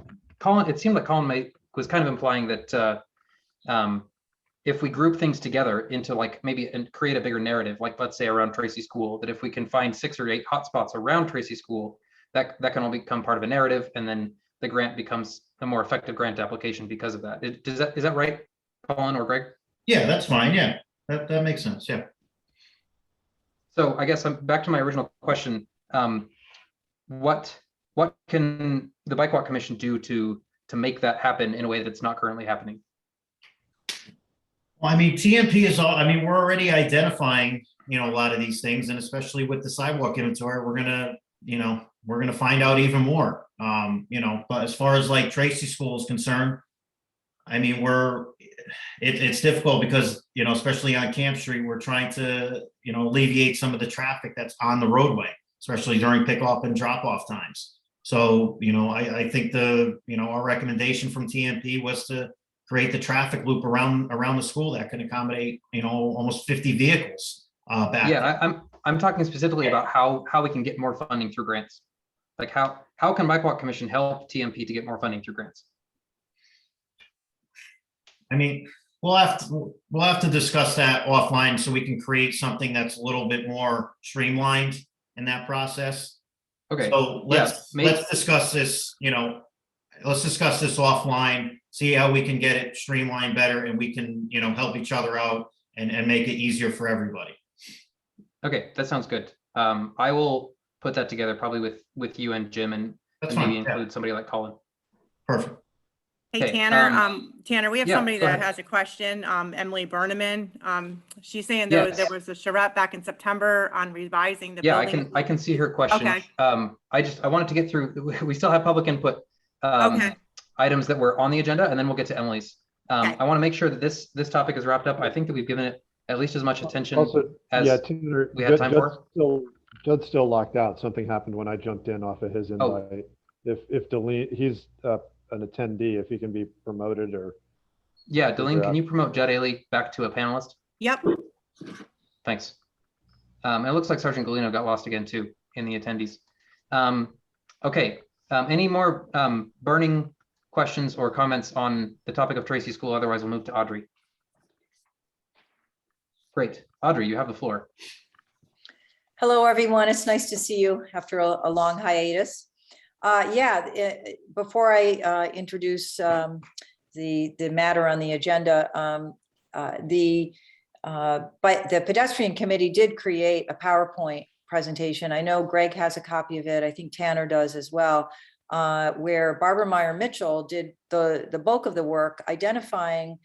seemed like Colin was kind of implying that if we group things together into like maybe and create a bigger narrative, like let's say around Tracy School, that if we can find 6 or 8 hotspots around Tracy School, that can all become part of a narrative, and then the grant becomes a more effective grant application because of that. Is that right, Colin or Greg? Yeah, that's fine. Yeah, that makes sense. Yeah. So I guess I'm back to my original question. What can the Bike Walk Commission do to make that happen in a way that's not currently happening? Well, I mean, TMP is all, I mean, we're already identifying, you know, a lot of these things, and especially with the sidewalk inventory, we're gonna find out even more. You know, but as far as like Tracy School is concerned, I mean, it's difficult because, you know, especially on Camp Street, we're trying to, you know, alleviate some of the traffic that's on the roadway, especially during pickup and drop off times. So, you know, I think our recommendation from TMP was to create the traffic loop around the school that can accommodate, you know, almost 50 vehicles back. Yeah, I'm talking specifically about how we can get more funding through grants. Like how can Bike Walk Commission help TMP to get more funding through grants? I mean, we'll have to discuss that offline so we can create something that's a little bit more streamlined in that process. Okay. So let's discuss this, you know, let's discuss this offline, see how we can get it streamlined better, and we can, you know, help each other out and make it easier for everybody. Okay, that sounds good. I will put that together probably with you and Jim and maybe include somebody like Colin. Perfect. Hey, Okay, Tanner, Tanner, we have yeah, somebody go that ahead. has a question, Emily Berneman. She's saying Yes. there was a charrette back in September on revising the Yeah, building. I can see her question. Okay. I wanted to get through, we still have public input Okay. items that were on the agenda, and then we'll get to Emily's. Okay. I want to make sure that this topic is wrapped up. I think that we've given it at least as much attention Also, as yeah, Tanner, we had time for. Judd's still locked out. Something happened when I jumped in off of his invite. Oh. If Deline, he's an attendee, if he can be promoted or. Yeah, Deline, Yeah. can you promote Judd Ailey back to a panelist? Yep. Thanks. It looks like Sergeant Galino got lost again too in the attendees. Okay, any more burning questions or comments on the topic of Tracy School? Otherwise, we'll move to Audrey. Great. Audrey, you have the floor. Hello, everyone. It's nice to see you after a long hiatus. Before I introduce the matter on the agenda, the pedestrian committee did create a PowerPoint presentation. I know Greg has a copy of it. I think Tanner does as well, where Barbara Meyer Mitchell did the bulk of the work, identifying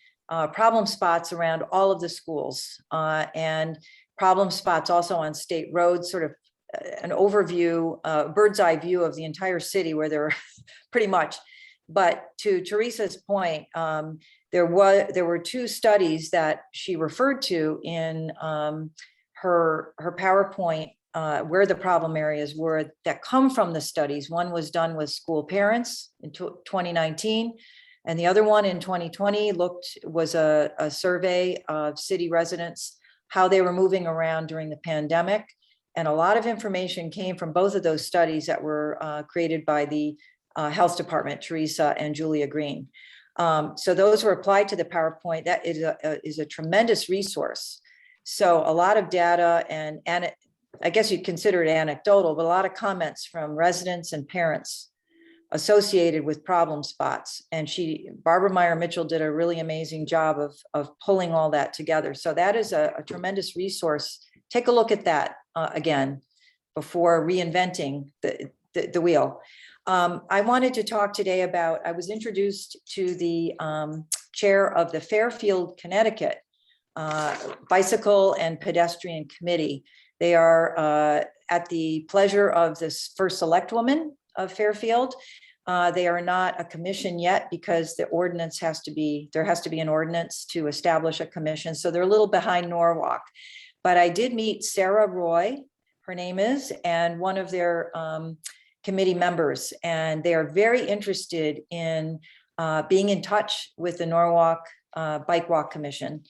problem spots around all of the schools and problem spots also on state roads, sort of an overview, bird's eye view of the entire city where there were pretty much. But to Teresa's point, there were 2 studies that she referred to in her PowerPoint where the problem areas were that come from the studies. One was done with school parents in 2019, and the other one in 2020 was a survey of city residents, how they were moving around during the pandemic. And a lot of information came from both of those studies that were created by the Health Department, Teresa and Julia Green. So those were applied to the PowerPoint. That is a tremendous resource. So a lot of data and I guess you'd consider it anecdotal, but a lot of comments from residents and parents associated with problem spots. And Barbara Meyer Mitchell did a really amazing job of pulling all that together. So that is a tremendous resource. Take a look at that again before reinventing the wheel. I wanted to talk today about, I was introduced to the chair of the Fairfield, Connecticut Bicycle and Pedestrian Committee. They are at the pleasure of this first select woman of Fairfield. They are not a commission yet because the ordinance there has to be an ordinance to establish a commission. So they're a little behind Norwalk. But I did meet Sarah Roy, her name is, and one of their committee members, and they are very interested in being in touch with the Norwalk Bike Walk Commission.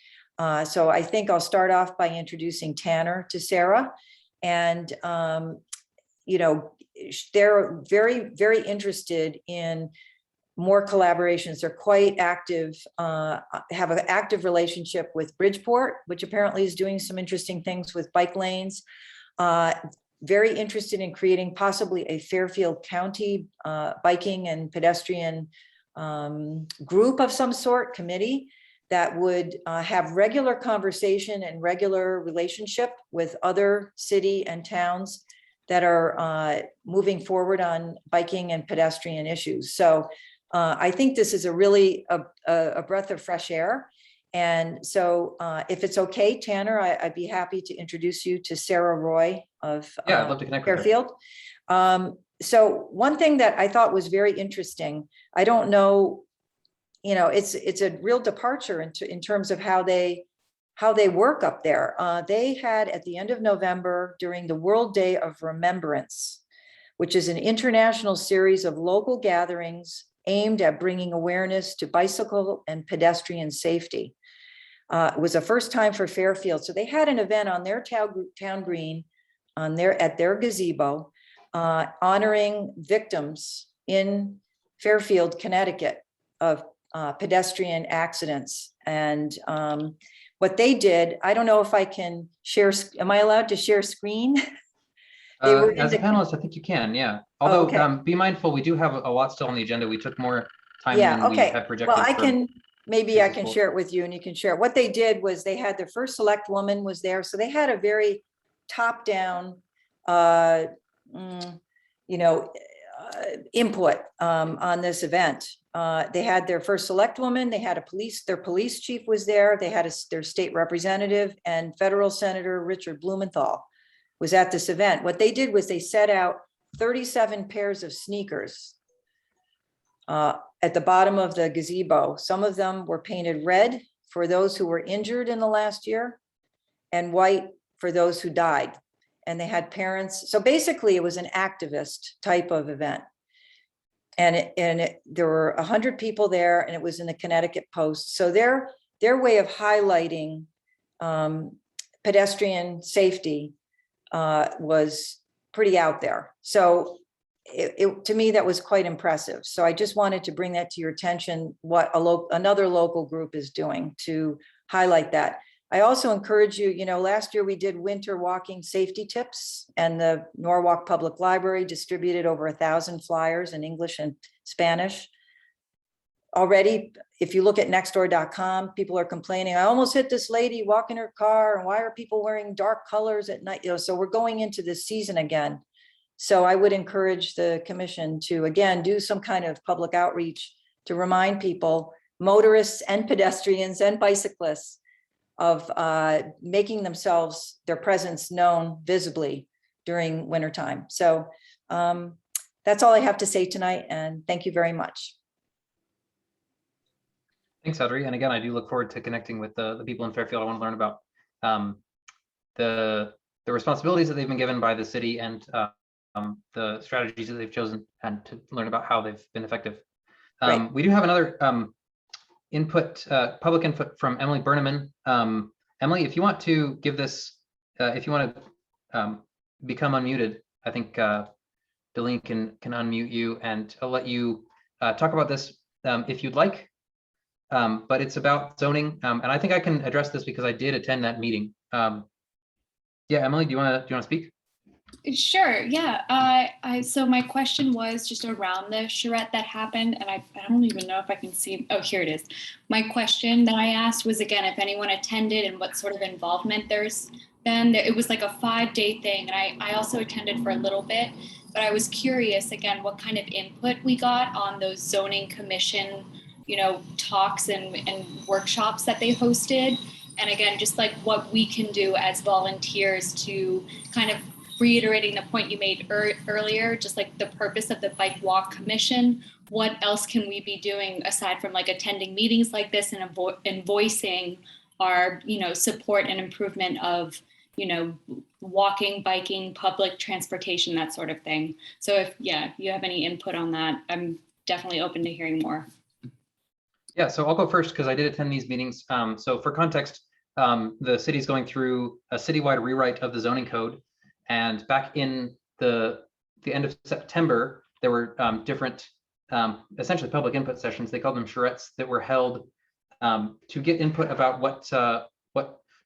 So I think I'll start off by introducing Tanner to Sarah. And, they're very, very interested in more collaborations. They're quite active, have an active relationship with Bridgeport, which apparently is doing some interesting things with bike lanes. Very interested in creating possibly a Fairfield County biking and pedestrian group of some sort, committee, that would have regular conversation and regular relationship with other city and towns that are moving forward on biking and pedestrian issues. So I think this is a really a breath of fresh air. And so if it's okay, Tanner, I'd be happy to introduce you to Sarah Roy of I'd love to connect with her. Fairfield. So one thing that I thought was very interesting, I don't know, it's a real departure in terms of how they work up there. They had at the end of November, during the World Day of Remembrance, which is an international series of local gatherings aimed at bringing awareness to bicycle and pedestrian safety. It was a first time for Fairfield. So they had an event on their town green at their gazebo, honoring victims in Fairfield, Connecticut of pedestrian accidents. And what they did, I don't know if I can share, am I allowed to share screen? As a panelist, I think you can, yeah. Although, okay. Be mindful, we do have a lot still on the agenda. We took more time Yeah, than we okay. had projected. Well, maybe I can Successful. share it with you and you can share it. What they did was they had their first select woman was there. So they had a very top-down, input on this event. They had their first select woman, they had their police chief was there, they had their state representative, and federal Senator Richard Blumenthal was at this event. What they did was they set out 37 pairs of sneakers at the bottom of the gazebo. Some of them were painted red for those who were injured in the last year and white for those who died. And they had parents. So basically it was an activist type of event. And there were 100 people there, and it was in the Connecticut Post. So their way of highlighting pedestrian safety was pretty out there. So to me, that was quite impressive. So I just wanted to bring that to your attention, what another local group is doing to highlight that. I also encourage you, last year we did winter walking safety tips, and the Norwalk Public Library distributed over 1,000 flyers in English and Spanish. Already, if you look at nextdoor.com, people are complaining, I almost hit this lady walking her car, and why are people wearing dark colors at night? So we're going into this season again. So I would encourage the commission to, again, do some kind of public outreach to remind people, motorists and pedestrians and bicyclists, of making their presence known visibly during winter time. So that's all I have to say tonight, and thank you very much. Thanks, Audrey. And again, I do look forward to connecting with the people in Fairfield. I want to learn about the responsibilities that they've been given by the city and the strategies that they've chosen, and to learn about how they've been effective. Great. We do have another input, public input from Emily Berneman. Emily, if you want to give this, if you want to become unmuted, I think Delene can unmute you, and I'll let you talk about this if you'd like. But it's about zoning, and I think I can address this because I did attend that meeting. Yeah, Emily, do you want to speak? Sure. Yeah. So my question was just around the charrette that happened, and I don't even know if I can see. Oh, here it is. My question that I asked was, again, if anyone attended and what sort of involvement there's been. It was like a 5-day thing, and I also attended for a little bit, but I was curious again what kind of input we got on those zoning commission, talks and workshops that they hosted. And again, just like what we can do as volunteers to kind of reiterating the point you made earlier, just like the purpose of the Bike Walk Commission, what else can we be doing aside from like attending meetings like this and voicing our, support and improvement of, walking, biking, public transportation, that sort of thing. So if you have any input on that, I'm definitely open to hearing more. Yeah, so I'll go first because I did attend these meetings. So for context, the city's going through a citywide rewrite of the zoning code. And back in the end of September, there were different, essentially public input sessions. They called them charrettes that were held to get input about what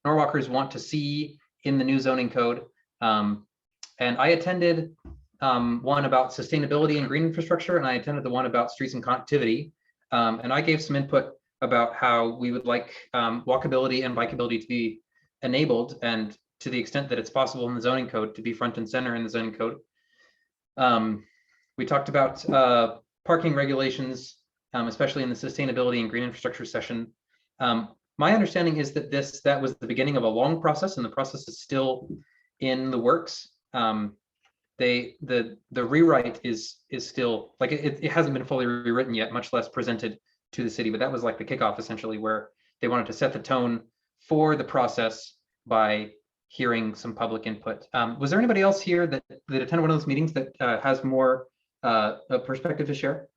Norwalkers want to see in the new zoning code. And I attended one about sustainability and green infrastructure, and I attended the one about streets and connectivity. And I gave some input about how we would like walkability and bikeability to be enabled, and to the extent that it's possible in the zoning code, to be front and center in the zoning code. We talked about parking regulations, especially in the sustainability and green infrastructure session. My understanding is that that was the beginning of a long process, and the process is still in the works. The rewrite is still like it hasn't been fully rewritten yet, much less presented to the city, but that was like the kickoff essentially, where they wanted to set the tone for the process by hearing some public input. Was there anybody else here that attended one of those meetings that has more a perspective to share?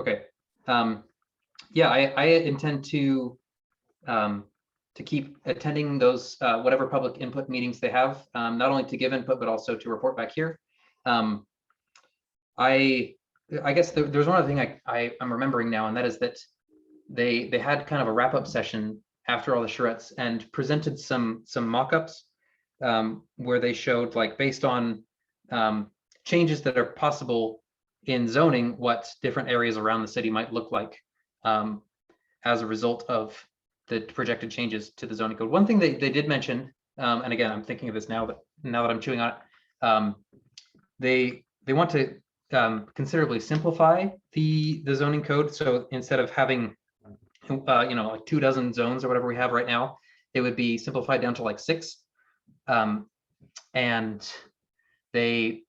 Okay. Yeah, I intend to keep attending those whatever public input meetings they have, not only to give input, but also to report back here. I guess there's one other thing I'm remembering now, and that is that they had kind of a wrap-up session after all the charrettes and presented some mock-ups where they showed, like, based on changes that are possible in zoning, what different areas around the city might look like as a result of the projected changes to the zoning code. One thing they did mention, and again, I'm thinking of this now that I'm chewing on it, they want to considerably simplify the zoning code. So instead of having like 24 zones or whatever we have right now, it would be simplified down to like 6. And they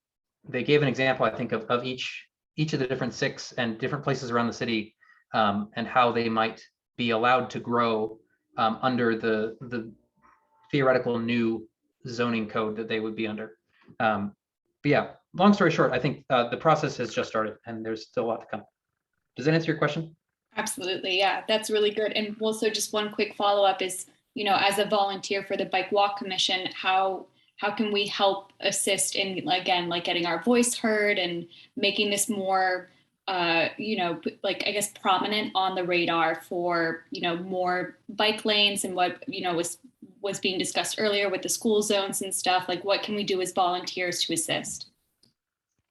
gave an example, I think, of each of the different 6 and different places around the city, and how they might be allowed to grow under the theoretical new zoning code that they would be under. But yeah, long story short, I think the process has just started and there's still a lot to come. Does that answer your question? Absolutely. Yeah, that's really good. And also just one quick follow-up is, as a volunteer for the Bike Walk Commission, how can we help assist in, again, like getting our voice heard and making this more, like, I guess, prominent on the radar for, more bike lanes and what, was being discussed earlier with the school zones and stuff. Like, what can we do as volunteers to assist?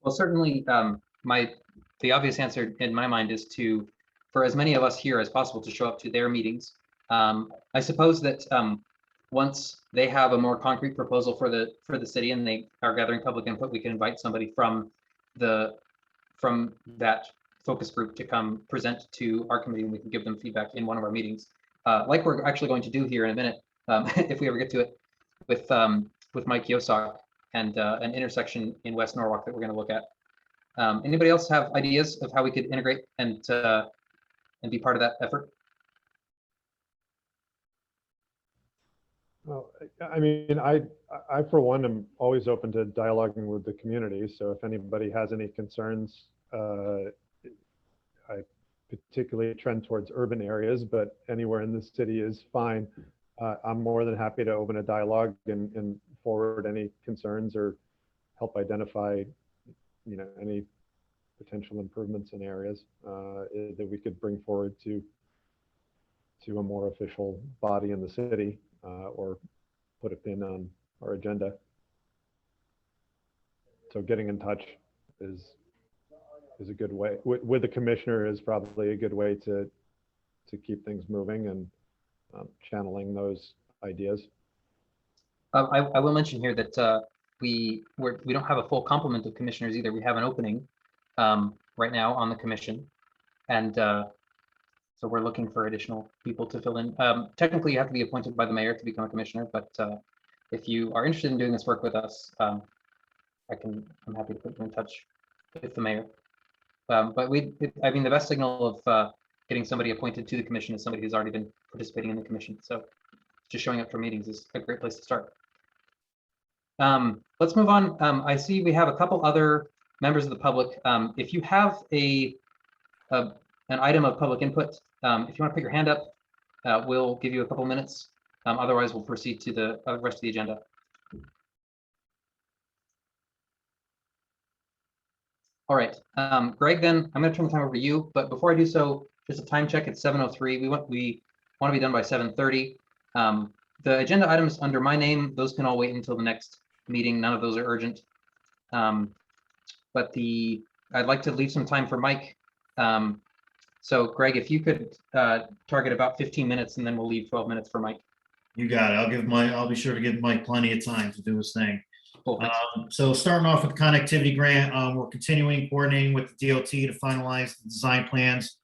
Well, certainly the obvious answer in my mind is for as many of us here as possible to show up to their meetings. I suppose that once they have a more concrete proposal for the city and they are gathering public input, we can invite somebody from that focus group to come present to our committee, and we can give them feedback in one of our meetings. like we're actually going to do here in a minute, if we ever get to it, with Mike Yosak and an intersection in West Norwalk that we're going to look at. Anybody else have ideas of how we could integrate and be part of that effort? Well, I mean, I for one am always open to dialoguing with the community. So if anybody has any concerns, I particularly trend towards urban areas, but anywhere in the city is fine. I'm more than happy to open a dialogue and forward any concerns or help identify, any potential improvements in areas that we could bring forward to a more official body in the city, or put a pin on our agenda. So getting in touch is a good way with the commissioner is probably a good way to keep things moving and channeling those ideas. I will mention here that we don't have a full complement of commissioners either. We have an opening right now on the commission, and so we're looking for additional people to fill in. Technically, you have to be appointed by the mayor to become a commissioner, but if you are interested in doing this work with us, I'm happy to put you in touch with the mayor. But I mean, the best signal of getting somebody appointed to the commission is somebody who's already been participating in the commission. So just showing up for meetings is a great place to start. Let's move on. I see we have a couple other members of the public. If you have an item of public input, if you want to put your hand up, we'll give you a couple minutes. Otherwise, we'll proceed to the rest of the agenda. All right, Greg, then I'm going to turn the time over to you. But before I do so, just a time check. It's 7:03. We want to be done by 7:30. The agenda items under my name, those can all wait until the next meeting. None of those are urgent. But I'd like to leave some time for Mike. So Greg, if you could target about 15 minutes, and then we'll leave 12 minutes for Mike. You got it. I'll be sure to give Mike plenty of time to do his thing. Cool. So starting off with the connectivity grant, we're continuing coordinating with the DOT to finalize the design plans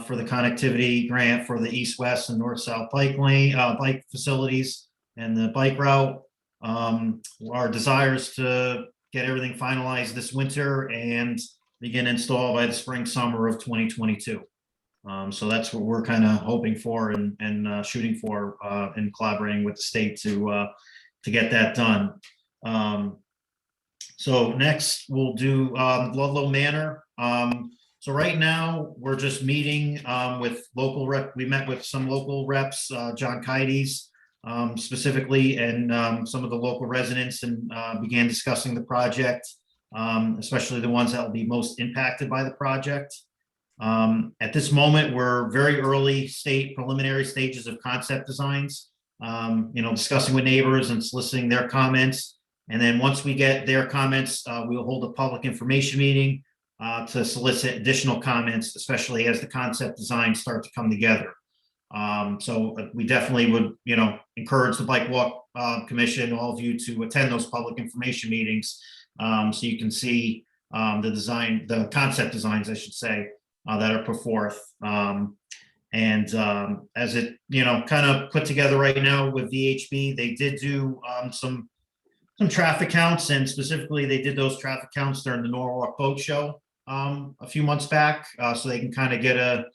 for the connectivity grant for the east-west and north-south bike lane, bike facilities and the bike route. Our desire is to get everything finalized this winter and begin install by the spring, summer of 2022. So that's what we're kind of hoping for and shooting for in collaborating with the state to get that done. So next we'll do Ludlow Manor. So right now we're just meeting with local rep. We met with some local reps, John Kides specifically, and some of the local residents, and began discussing the project, especially the ones that will be most impacted by the project. At this moment, we're very early preliminary stages of concept designs, discussing with neighbors and soliciting their comments. And then once we get their comments, we'll hold a public information meeting to solicit additional comments, especially as the concept designs start to come together. So we definitely would, encourage the Bike Walk Commission, all of you, to attend those public information meetings, so you can see the concept designs, I should say, that are put forth. As it, kind of put together right now with VHB, they did do some traffic counts, and specifically they did those traffic counts during the Norwalk Boat Show a few months back, so they can kind of get a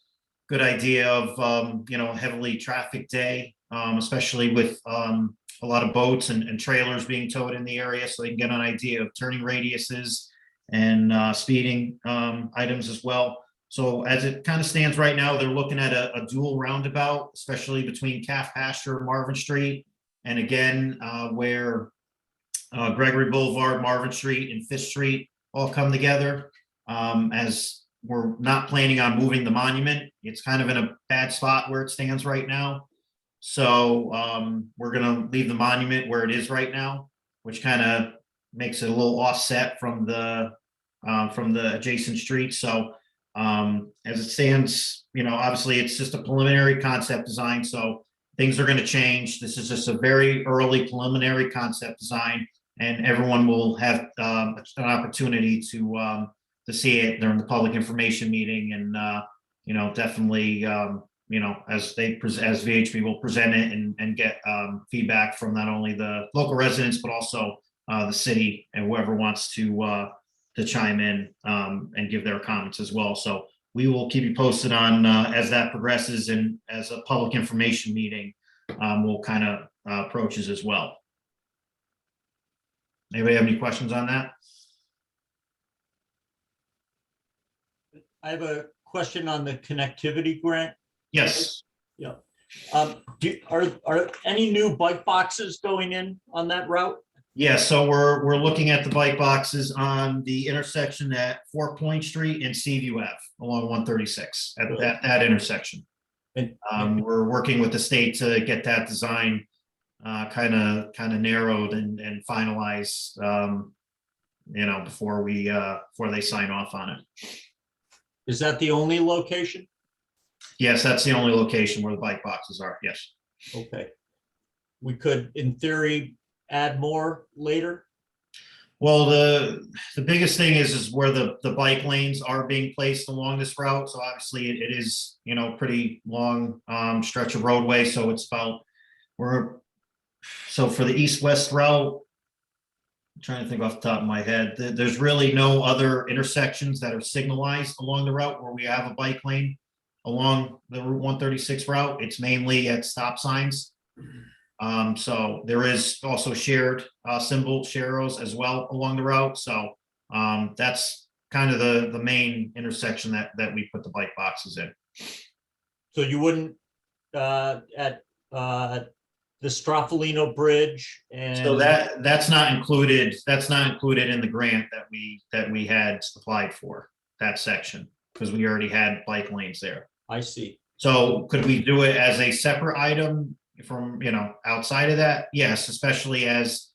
good idea of, heavily trafficked day, especially with a lot of boats and trailers being towed in the area, so they can get an idea of turning radiuses and speeding items as well. So as it kind of stands right now, they're looking at a dual roundabout, especially between Calf Pasture and Marvin Street. And again, where Gregory Boulevard, Marvin Street, and Fifth Street all come together. As we're not planning on moving the monument, it's kind of in a bad spot where it stands right now. So we're going to leave the monument where it is right now, which kind of makes it a little offset from the adjacent streets. So as it stands, obviously it's just a preliminary concept design, so things are going to change. This is just a very early preliminary concept design, and everyone will have an opportunity to see it during the public information meeting, and definitely as VHB will present it and get feedback from not only the local residents, but also the city and whoever wants to chime in and give their comments as well. So we will keep you posted on as that progresses, and as a public information meeting will kind of approaches as well. Anybody have any questions on that? I have a question on the connectivity grant. Yes. Yeah. Are any new bike boxes going in on that route? Yeah, so we're looking at the bike boxes on the intersection at 4 Point Street and Seaview Ave along 136 at that intersection. And we're working with the state to get that design kind of narrowed and finalized, before they sign off on it. Is that the only location? Yes, that's the only location where the bike boxes are. Yes. Okay. We could, in theory, add more later? Well, the biggest thing is where the bike lanes are being placed along this route. So obviously it is, pretty long stretch of roadway. So it's about, so for the east-west route, I'm trying to think off the top of my head, there's really no other intersections that are signalized along the route where we have a bike lane along the Route 136 route. It's mainly at stop signs. So there is also shared symbol arrows as well along the route. So that's kind of the main intersection that we put the bike boxes in. So you wouldn't at the Straffolino Bridge and so that's not included. That's not included in the grant that we had applied for, that section, because we already had bike lanes there. I see. So could we do it as a separate item from, outside of that? Yes, especially as,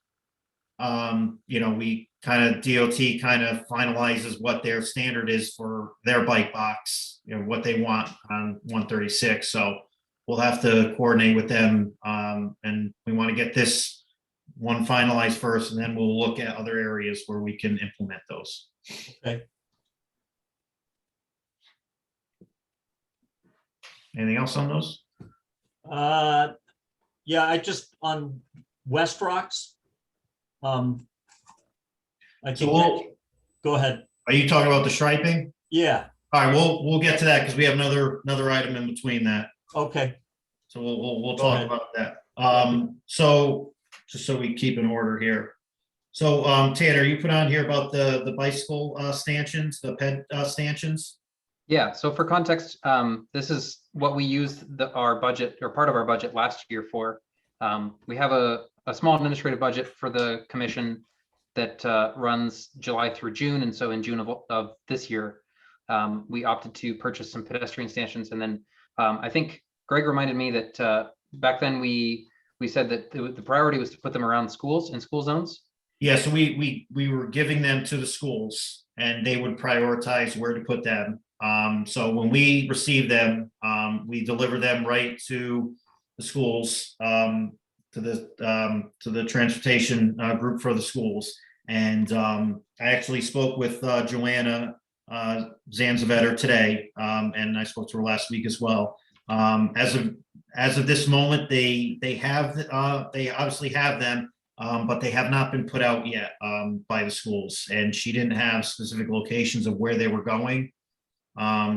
we kind of, DOT kind of finalizes what their standard is for their bike box, what they want on 136. So we'll have to coordinate with them. And we want to get this one finalized first, and then we'll look at other areas where we can implement those. Okay. Anything else on those? Yeah, I just on West Rocks. I think go ahead. Are you talking about the striping? Yeah. All right, we'll get to that because we have another item in between that. Okay. So we'll Go talk ahead. about that. So just so we keep in order here. So Tanner, you put on here about the bicycle stanchions, the ped stanchions. Yeah, so for context, this is what we used our budget or part of our budget last year for. We have a small administrative budget for the commission that runs July through June. And so in June of this year, we opted to purchase some pedestrian stanchions. And then I think Greg reminded me that back then we said that the priority was to put them around schools and school zones. Yeah, so we were giving them to the schools and they would prioritize where to put them. So when we receive them, we deliver them right to the schools, to the transportation group for the schools. And I actually spoke with Joanna Zanzivetter today, and I spoke to her last week as well. As of this moment, they obviously have them, but they have not been put out yet by the schools, and she didn't have specific locations of where they were going.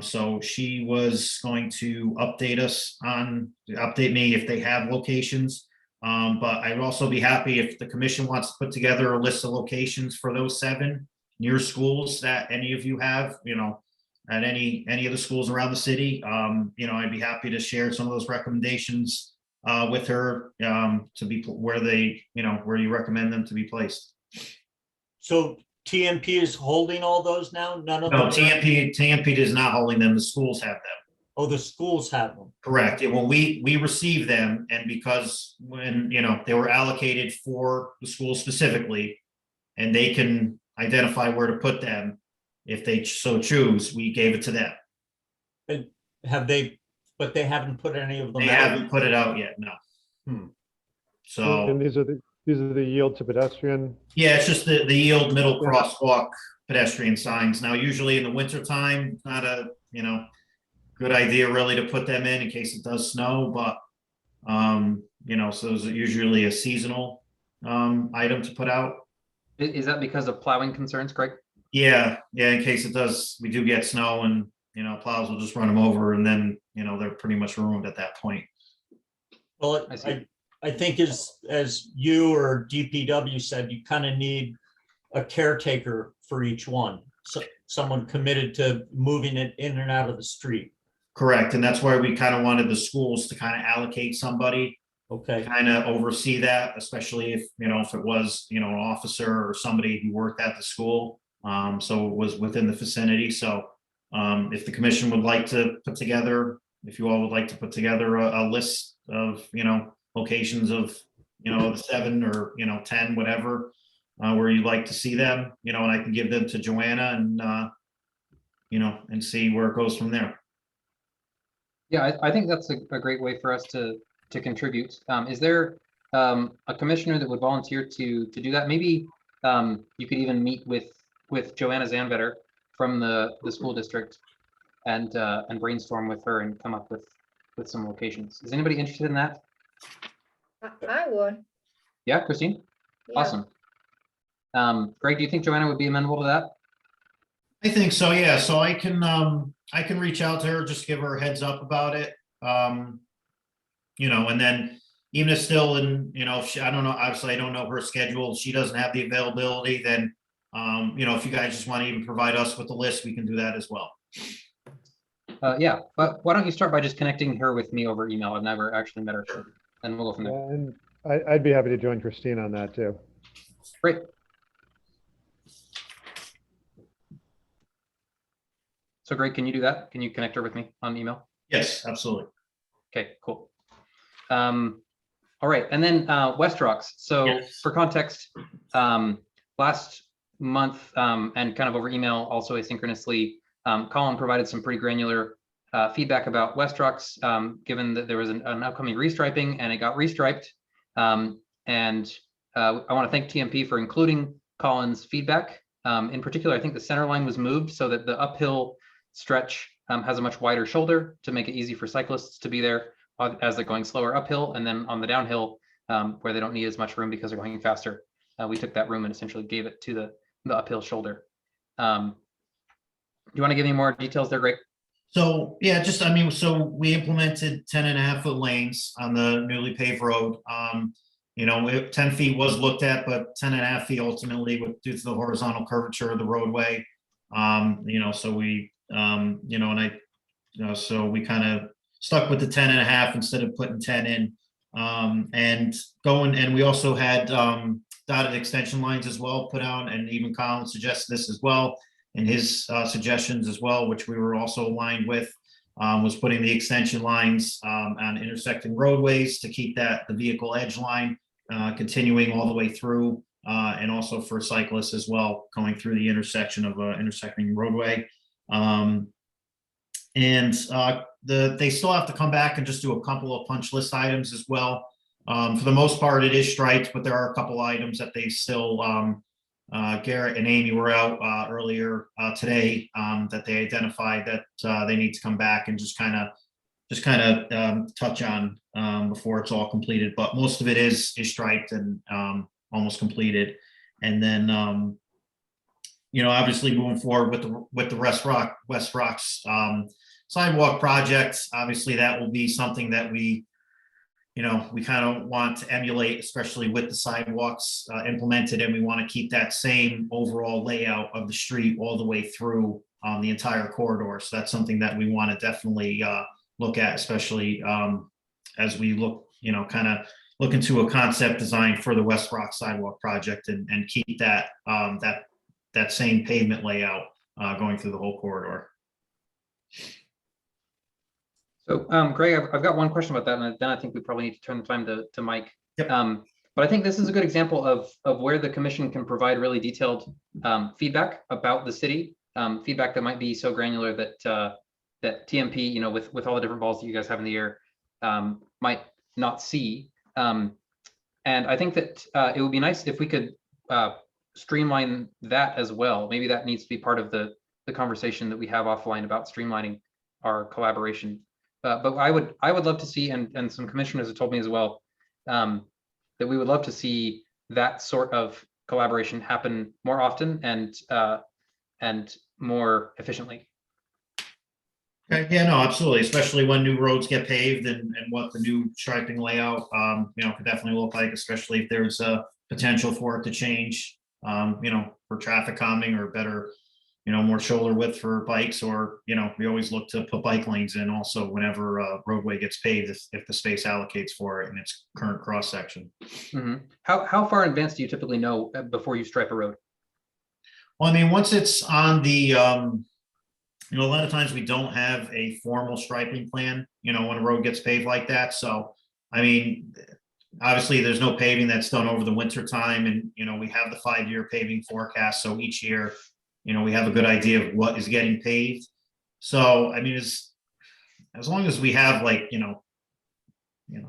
So she was going to update me if they have locations. But I'd also be happy if the commission wants to put together a list of locations for those 7 near schools that any of you have, at any of the schools around the city. I'd be happy to share some of those recommendations with her to be where where you recommend them to be placed. So TMP is holding all those now? None of No, them? TMP is not holding them. The schools have them. Oh, the schools have them. Correct. And when we receive them, and because when, they were allocated for the school specifically, and they can identify where to put them, if they so choose, we gave it to them. And but they haven't put any of them They out? haven't put it out yet, no. So, And these are the yield to pedestrian. yeah, it's just the yield middle crosswalk pedestrian signs. Now, usually in the winter time, not good idea really to put them in case it does snow, but, so those are usually a seasonal, item to put out. Is that because of plowing concerns, Greg? Yeah, in case it does, we do get snow and, plows will just run them over and then, they're pretty much ruined at that point. Well, I see. I think as you or DPW said, you kind of need a caretaker for each one. So someone committed to moving it in and out of the street. Correct, and that's why we kind of wanted the schools to kind of allocate somebody, Okay, kind of oversee that, especially if, if it was, an officer or somebody who worked at the school. So it was within the vicinity, so if the commission would like to put together, if you all would like to put together a list of, locations of, the 7 or, 10, whatever, where you'd like to see them, and I can give them to Joanna and, and see where it goes from there. Yeah, I think that's a great way for us to contribute. Is there a commissioner that would volunteer to do that? Maybe you could even meet with Joanna Zanvetter from the school district and brainstorm with her and come up with some locations. Is anybody interested in that? I would. Yeah, Christine? Yeah. Awesome. Greg, do you think Joanna would be amenable to that? I think so, yeah. So I can reach out to her, just give her a heads up about it. And then even if still, and if I don't know, obviously I don't know her schedule. If she doesn't have the availability, then if you guys just want to even provide us with the list, we can do that as well. Yeah, but why don't you start by just connecting her with me over email? I've never actually met her, and we'll go from there. Yeah, and I'd be happy to join Christine on that too. Great. So Greg, can you do that? Can you connect her with me on email? Yes, absolutely. Okay, cool. All right, and then West Rocks. So Yes. for context, last month and kind of over email, also asynchronously, Colin provided some pretty granular feedback about West Rocks, given that there was an upcoming restriping and it got restriped. And I want to thank TMP for including Colin's feedback. In particular, I think the center line was moved so that the uphill stretch has a much wider shoulder to make it easy for cyclists to be there as they're going slower uphill, and then on the downhill where they don't need as much room because they're going faster. We took that room and essentially gave it to the uphill shoulder. Do you want to give me more details there, Greg? So, yeah, so we implemented 10.5-foot lanes on the newly paved road. 10 feet was looked at, but 10.5 feet ultimately due to the horizontal curvature of the roadway. So we, so we kind of stuck with the 10.5 instead of putting 10 in. And we also had dotted extension lines as well put out, and even Colin suggested this as well in his suggestions as well, which we were also aligned with, was putting the extension lines on intersecting roadways to keep the vehicle edge line continuing all the way through, and also for cyclists as well, going through the intersection of an intersecting roadway. They still have to come back and just do a couple of punch list items as well. For the most part, it is striped, but there are a couple items that they still, Garrett and Amy were out earlier today that they identified that they need to come back and just kind of touch on before it's all completed. But most of it is striped and almost completed. And then, obviously moving forward with the West Rocks sidewalk project, obviously that will be something that we kind of want to emulate, especially with the sidewalks implemented, and we want to keep that same overall layout of the street all the way through the entire corridor. So that's something that we want to definitely look at, especially as we look into a concept design for the West Rock sidewalk project and keep that that same pavement layout going through the whole corridor. So Greg, I've got one question about that, and then I think we probably need to turn the time to Mike. Yep. But I think this is a good example of where the commission can provide really detailed feedback about the city, feedback that might be so granular that that TMP, with all the different balls that you guys have in the air, might not see. And I think that it would be nice if we could streamline that as well. Maybe that needs to be part of the conversation that we have offline about streamlining our collaboration. But I would love to see, and some commissioners have told me as well, that we would love to see that sort of collaboration happen more often and more efficiently. Okay, yeah, no, absolutely, especially when new roads get paved and what the new striping layout, could definitely look like, especially if there's a potential for it to change, for traffic calming or better, more shoulder width for bikes, or, we always look to put bike lanes in also whenever a roadway gets paved, if the space allocates for it in its current cross section. Mhm. How far in advance do you typically know before you stripe a road? Well, I mean, once it's on the, a lot of times we don't have a formal striping plan, when a road gets paved like that. So, I mean, obviously there's no paving that's done over the winter time, and, we have the 5-year paving forecast. So each year, we have a good idea of what is getting paved. So, I mean, as long as we have like, a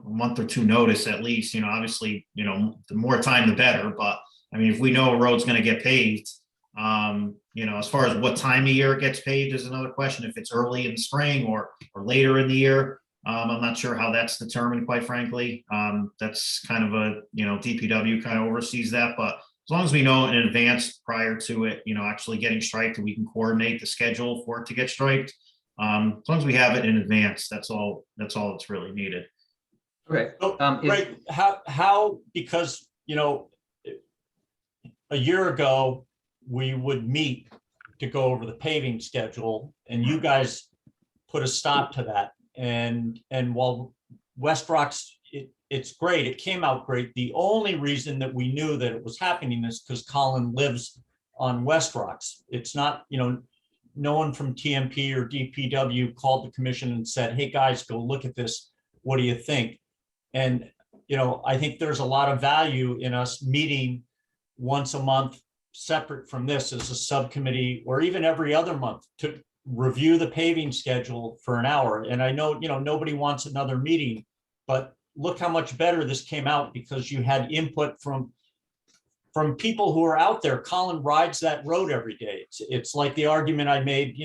month or two notice at least, obviously, the more time, the better. But I mean, if we know a road's going to get paved, as far as what time of year it gets paved is another question. If it's early in the spring or later in the year, I'm not sure how that's determined, quite frankly. That's kind of a, DPW kind of oversees that, but as long as we know in advance prior to it, actually getting striped, and we can coordinate the schedule for it to get striped. As long as we have it in advance, that's all that's really needed. Okay. Right, how, because, a year ago, we would meet to go over the paving schedule, and you guys put a stop to that. And while West Rocks, it's great, it came out great. The only reason that we knew that it was happening is because Colin lives on West Rocks. It's not, no one from TMP or DPW called the commission and said, hey guys, go look at this. What do you think? And, I think there's a lot of value in us meeting once a month, separate from this, as a subcommittee, or even every other month, to review the paving schedule for an hour. And I know, nobody wants another meeting, but look how much better this came out because you had input from people who are out there. Colin rides that road every day. It's like the argument I made,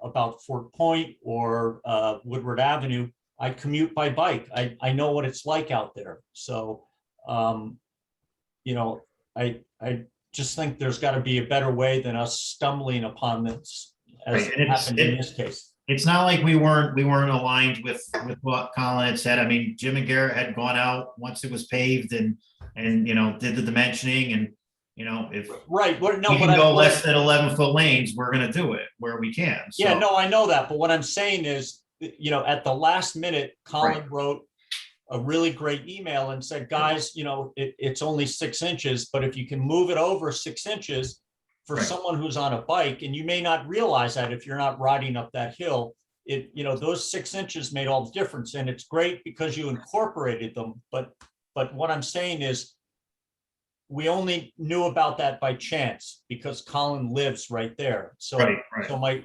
about Fort Point or Woodward Avenue. I commute by bike. I know what it's like out there. So, I just think there's got to be a better way than us stumbling upon this, as happened in this case. It's not like we weren't aligned with what Colin had said. I mean, Jim and Garrett had gone out once it was paved and did the dimensioning, and if right, we can go less than 11-foot lanes, we're going to do it where we can. So. Yeah, no, I know that, but what I'm saying is, at the last minute, Colin wrote a really great email and said, guys, it's only 6 inches, but if you can move it over 6 inches for someone who's on a bike, and you may not realize that if you're not riding up that hill, those 6 inches made all the difference. And it's great because you incorporated them. But what I'm saying is, we only knew about that by chance because Colin lives right there. So, so my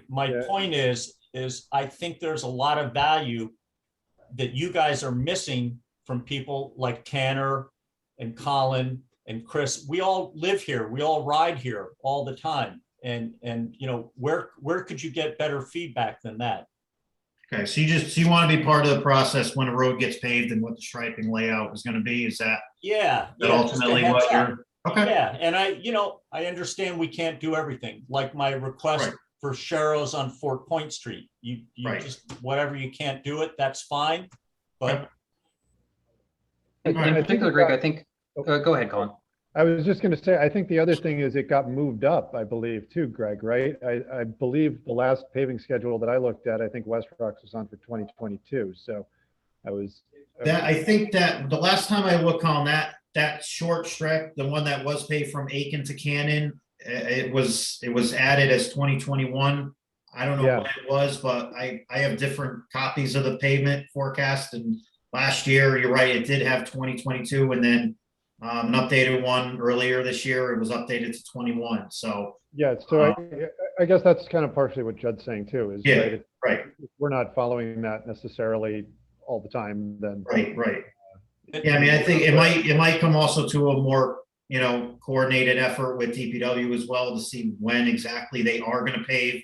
point is I think there's a lot of value that you guys are missing from people like Tanner and Colin and Chris. We all live here. We all ride here all the time. And where could you get better feedback than that? Okay, so you want to be part of the process when a road gets paved and what the striping layout is going to be? Is that ultimately what you're? Okay. Yeah, and I understand we can't do everything. Like my request for Sharrows on Fort Point Street. You just whatever you can't do it, that's fine. But in particular, Greg, I think. Go ahead, Colin. I was just going to say, I think the other thing is it got moved up, I believe, too, Greg, right? I believe the last paving schedule that I looked at, I think West Rocks was on for 2022. So I think that the last time I looked on that short stretch, the one that was paved from Aiken to Cannon, it was added as 2021. I don't know what it was, but I have different copies of the pavement forecast. And last year, you're right, it did have 2022, and then an updated one earlier this year. It was updated to 21. So yeah, so I guess that's kind of partially what Judd's saying too. Is right. If we're not following that necessarily all the time, then right. Yeah, I mean, I think it might come also to a more coordinated effort with DPW as well to see when exactly they are going to pave.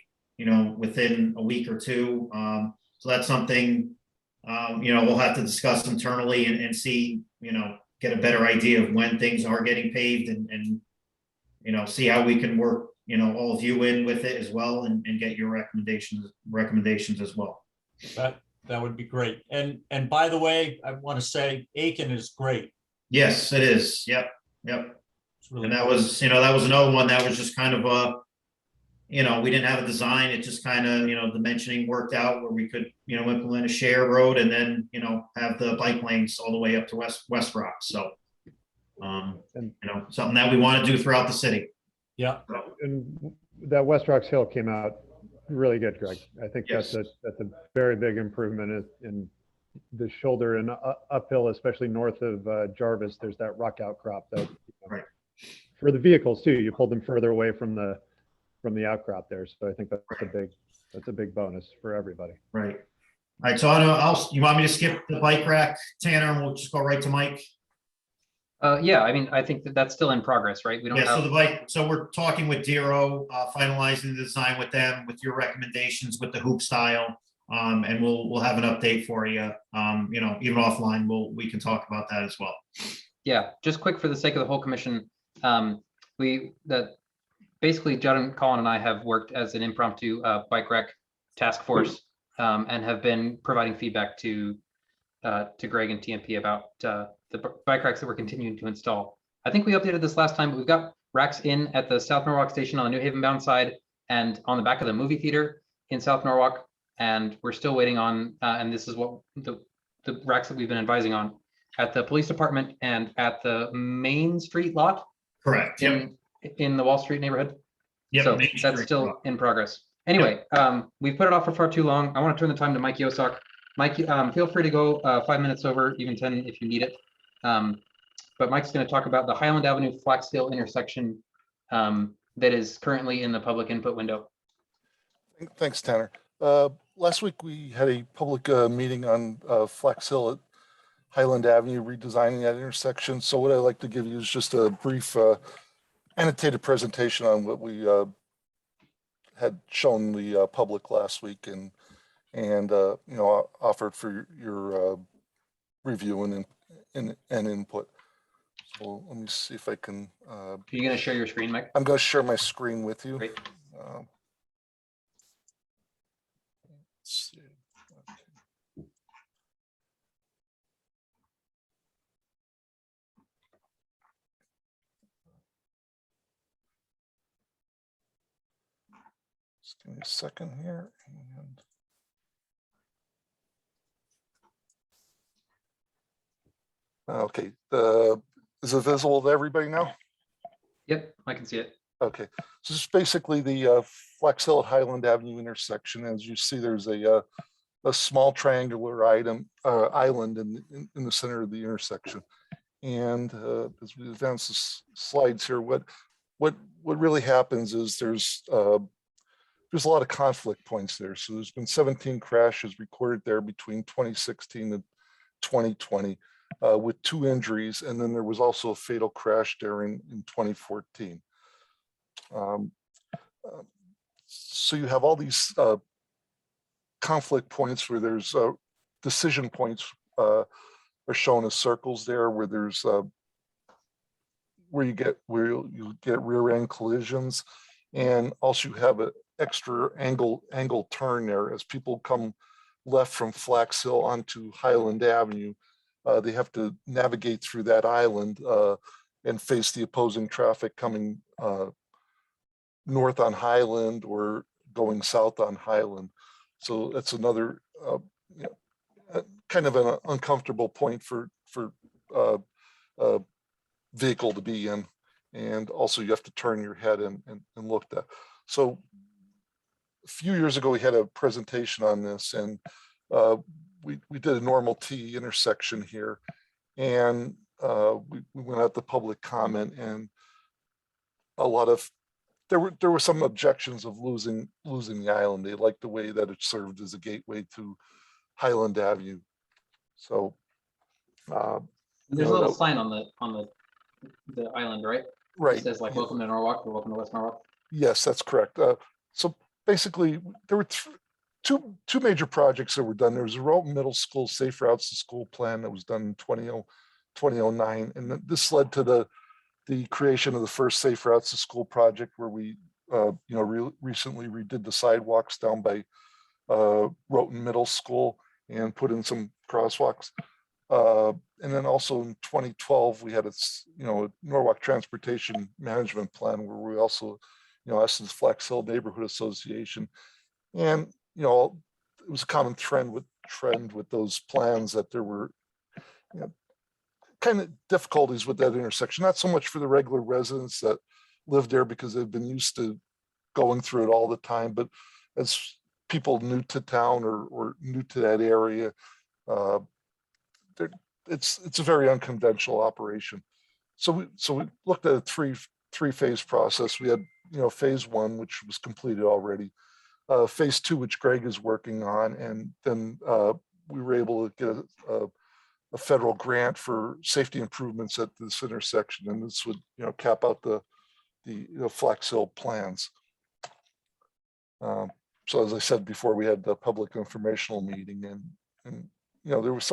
Within a week or two. So that's something, we'll have to discuss internally and see, get a better idea of when things are getting paved and see how we can work, all of you in with it as well and get your recommendations as well. That would be great. And by the way, I want to say Aiken is great. Yes, it is. Yep. It's really And that was, that was another one that was just kind of we didn't have a design. It just kind of, dimensioning worked out where we could, implement a share road and then, have the bike lanes all the way up to West Rock. So, something that we want to do throughout the city. Yeah. And that West Rocks Hill came out really good, Greg. I think Yes. that's a very big improvement in the shoulder and uphill, especially north of Jarvis. There's that rock outcrop that Right. for the vehicles too. You pulled them further away from the outcrop there. So I think that's a big bonus for everybody. Right. All right. So you want me to skip the bike rack, Tanner, and we'll just go right to Mike? Yeah, I mean, I think that's still in progress, right? We don't Yeah, so have, the bike, so we're talking with Dero, finalizing the design with them, with your recommendations with the hoop style. And we'll have an update for you. Even offline, we can talk about that as well. yeah, just quick for the sake of the whole commission. Basically Judd, Colin and I have worked as an impromptu bike rack task force and have been providing feedback to Greg and TMP about the bike racks that we're continuing to install. I think we updated this last time, but we've got racks in at the South Norwalk station on the New Haven bound side and on the back of the movie theater in South Norwalk. And we're still waiting on, and this is what the racks that we've been advising on at the police department and at the Main Street lot. Correct. Yep. In the Wall Street neighborhood. Yep, So Main that's Street still lot. in progress. Anyway, we've put it off for far too long. I want to turn the time to Mike Yosak. Mike, feel free to go 5 minutes over, even 10 if you need it. But Mike's going to talk about the Highland Avenue Flax Hill intersection that is currently in the public input window. Thanks, Tanner. Last week we had a public meeting on Flax Hill at Highland Avenue, redesigning that intersection. So what I'd like to give you is just a brief annotated presentation on what we had shown the public last week and offered for your review and input. So let me see if I can. Are you going to share your screen, Mike? I'm going to share my screen with you. Great. Let's see. Just give me a second here. Okay, is it visible to everybody now? Yep, I can see it. Okay, so this is basically the Flax Hill at Highland Avenue intersection. As you see, there's a small triangular island in the center of the intersection. And as we advance the slides here, what really happens is there's a lot of conflict points there. So there's been 17 crashes recorded there between 2016 and 2020 with 2 injuries. And then there was also a fatal crash there in 2014. So you have all these conflict points where there's decision points are shown as circles there, where there's where you get rear end collisions, and also you have an extra angle turn there as people come left from Flax Hill onto Highland Avenue. They have to navigate through that island and face the opposing traffic coming north on Highland or going south on Highland. So that's another kind of an uncomfortable point for vehicle to be in. And also you have to turn your head and look at. So a few years ago, we had a presentation on this, and we did a normal T intersection here, and we went out to public comment, and there were some objections of losing the island. They liked the way that it served as a gateway to Highland Avenue. So there's a little sign on the island, right? Right. It says like welcome to Norwalk or welcome to West Norwalk. Yes, that's correct. So basically, there were two major projects that were done. There was a Rowton Middle School Safe Routes to School plan that was done in 2009. And this led to the creation of the first Safe Routes to School project, where we recently redid the sidewalks down by Rowton Middle School and put in some crosswalks. And then also in 2012, we had a Norwalk Transportation Management Plan, where we also, asked the Flax Hill Neighborhood Association. And, it was a common trend with those plans that there were kind of difficulties with that intersection, not so much for the regular residents that live there because they've been used to going through it all the time, but as people new to town or new to that area, it's a very unconventional operation. So we looked at a three-phase process. We had, phase one, which was completed already, phase two, which Greg is working on, and then we were able to get a federal grant for safety improvements at this intersection, and this would, cap out the Flax Hill plans. So as I said before, we had the public informational meeting, and there was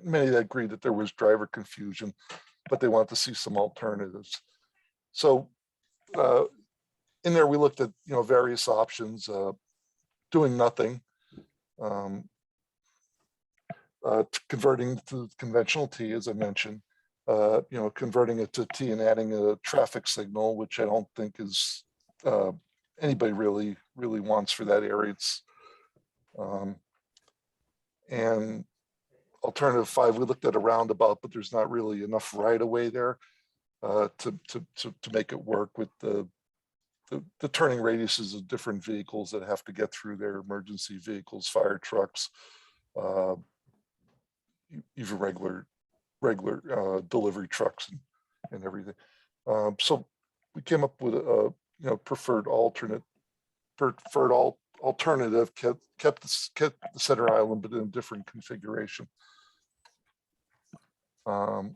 many that agreed that there was driver confusion, but they wanted to see some alternatives. So in there, we looked at various options, doing nothing, converting to conventional T, as I mentioned, converting it to T and adding a traffic signal, which I don't think is anybody really wants for that area. It's and alternative 5, we looked at a roundabout, but there's not really enough right of way there to make it work with the turning radiuses of different vehicles that have to get through there, emergency vehicles, fire trucks, even regular delivery trucks and everything. So we came up with a preferred alternative, kept the center island, but in a different configuration. I'm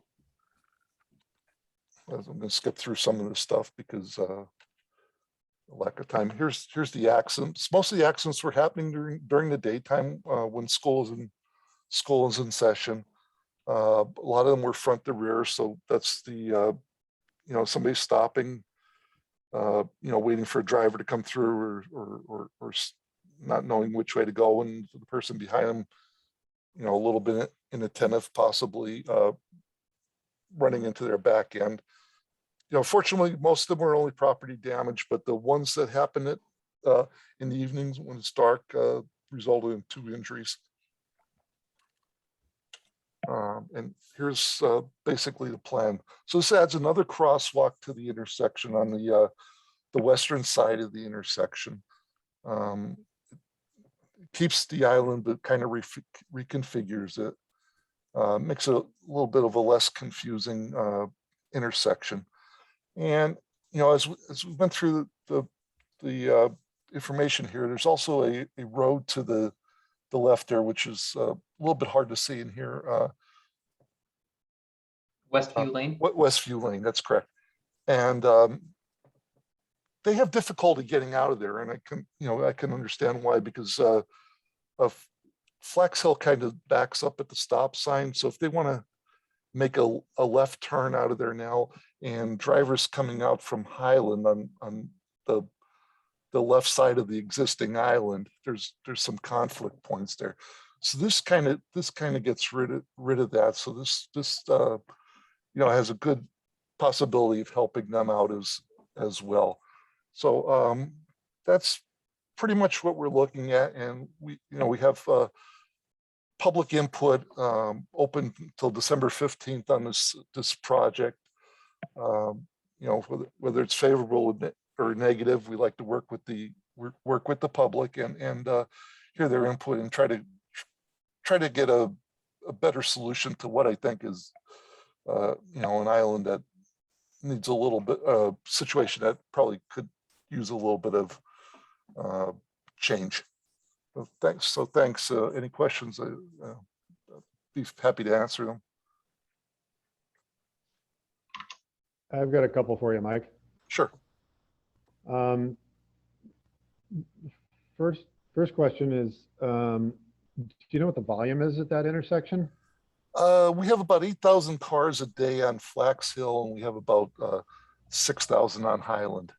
going to skip through some of this stuff because lack of time. Here's the accidents. Most of the accidents were happening during the daytime when school is in session. A lot of them were front to rear, so that's the somebody stopping, waiting for a driver to come through, or not knowing which way to go, and the person behind them, a little bit inattentive, possibly running into their back end. Fortunately, most of them were only property damage, but the ones that happened in the evenings when it's dark resulted in 2 injuries. And here's basically the plan. So this adds another crosswalk to the intersection on the western side of the intersection. It keeps the island, but kind of reconfigures it. Makes it a little bit of a less confusing intersection. And as we went through the information here, there's also a road to the left there, which is a little bit hard to see in here. Westview Lane? Westview Lane, that's correct. And they have difficulty getting out of there, and I can understand why, because Flax Hill kind of backs up at the stop sign. So if they want to make a left turn out of there now, and drivers coming out from Highland on the left side of the existing island, there's some conflict points there. So this kind of gets rid of that. So this has a good possibility of helping them out as well. So that's pretty much what we're looking at, and we have public input open until December 15th on this project. Whether it's favorable or negative, we like to work with the public and hear their input and try to get a better solution to what I think is an island that needs a little bit situation that probably could use a little bit of change. Thanks. Any questions? I'd be happy to answer them. I've got a couple for you, Mike. Sure. First First question is, do you know what the volume is at that intersection? We have about 8,000 cars a day on Flax Hill, and we have about 6,000 on Highland.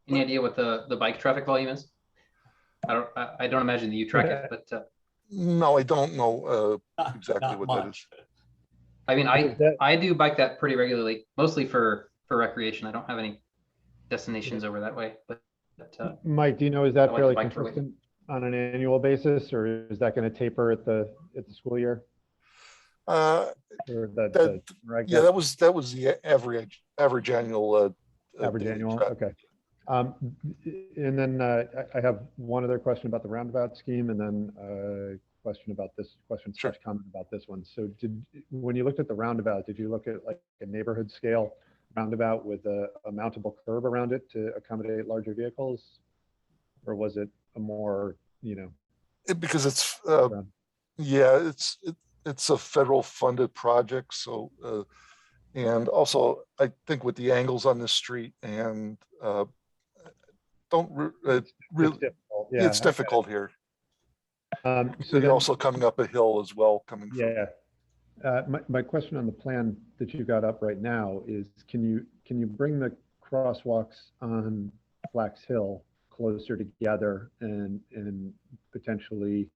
Any idea what the bike traffic volume is? I don't imagine that you track it, but No, I don't know exactly Not what that is. much. I mean, Is that- I do bike that pretty regularly, mostly for recreation. I don't have any destinations over that way, but Mike, do you know, is I that like to fairly bike for weight. consistent on an annual basis, or is that going to taper at the school year? Uh, Or the that, yeah, that was the average annual. average daily annual? traffic. Okay. And then I have one other question about the roundabout scheme, and then a question about this Sure. / comment about this one. So when you looked at the roundabout, did you look at like a neighborhood scale roundabout with a mountable curb around it to accommodate larger vehicles? Or was it a more, Because it's around- yeah, it's a federal funded project. So and also I think with the angles on the street and really it's difficult. Yeah, it's difficult here. So You're then, also coming up a hill as well, coming from. yeah. My question on the plan that you got up right now is, can you bring the crosswalks on Flax Hill closer together and potentially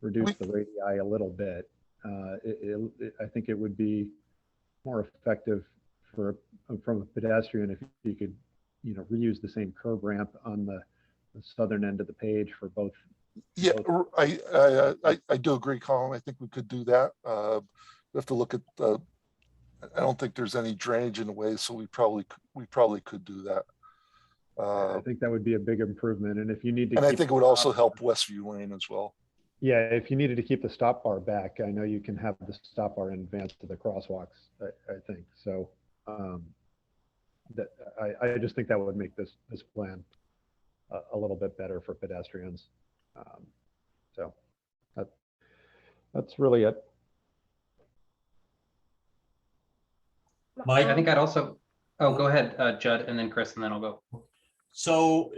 reduce the radii a little bit? I think it would be more effective from a pedestrian if you could, reuse the same curb ramp on the southern end of the page for both. Yeah, I do agree, Colin. I think we could do that. We have to look at I don't think there's any drainage in the way, so we probably could do that. I think that would be a big improvement. And if you need to, And I keep think it the would also stop- help Westview Lane as well. Yeah, if you needed to keep the stop bar back, I know you can have the stop bar in advance to the crosswalks, I think. So that I just think that would make this plan a little bit better for pedestrians. So that's really it. Mike? I think I'd also, go ahead, Judd, and then Chris, and then I'll go. So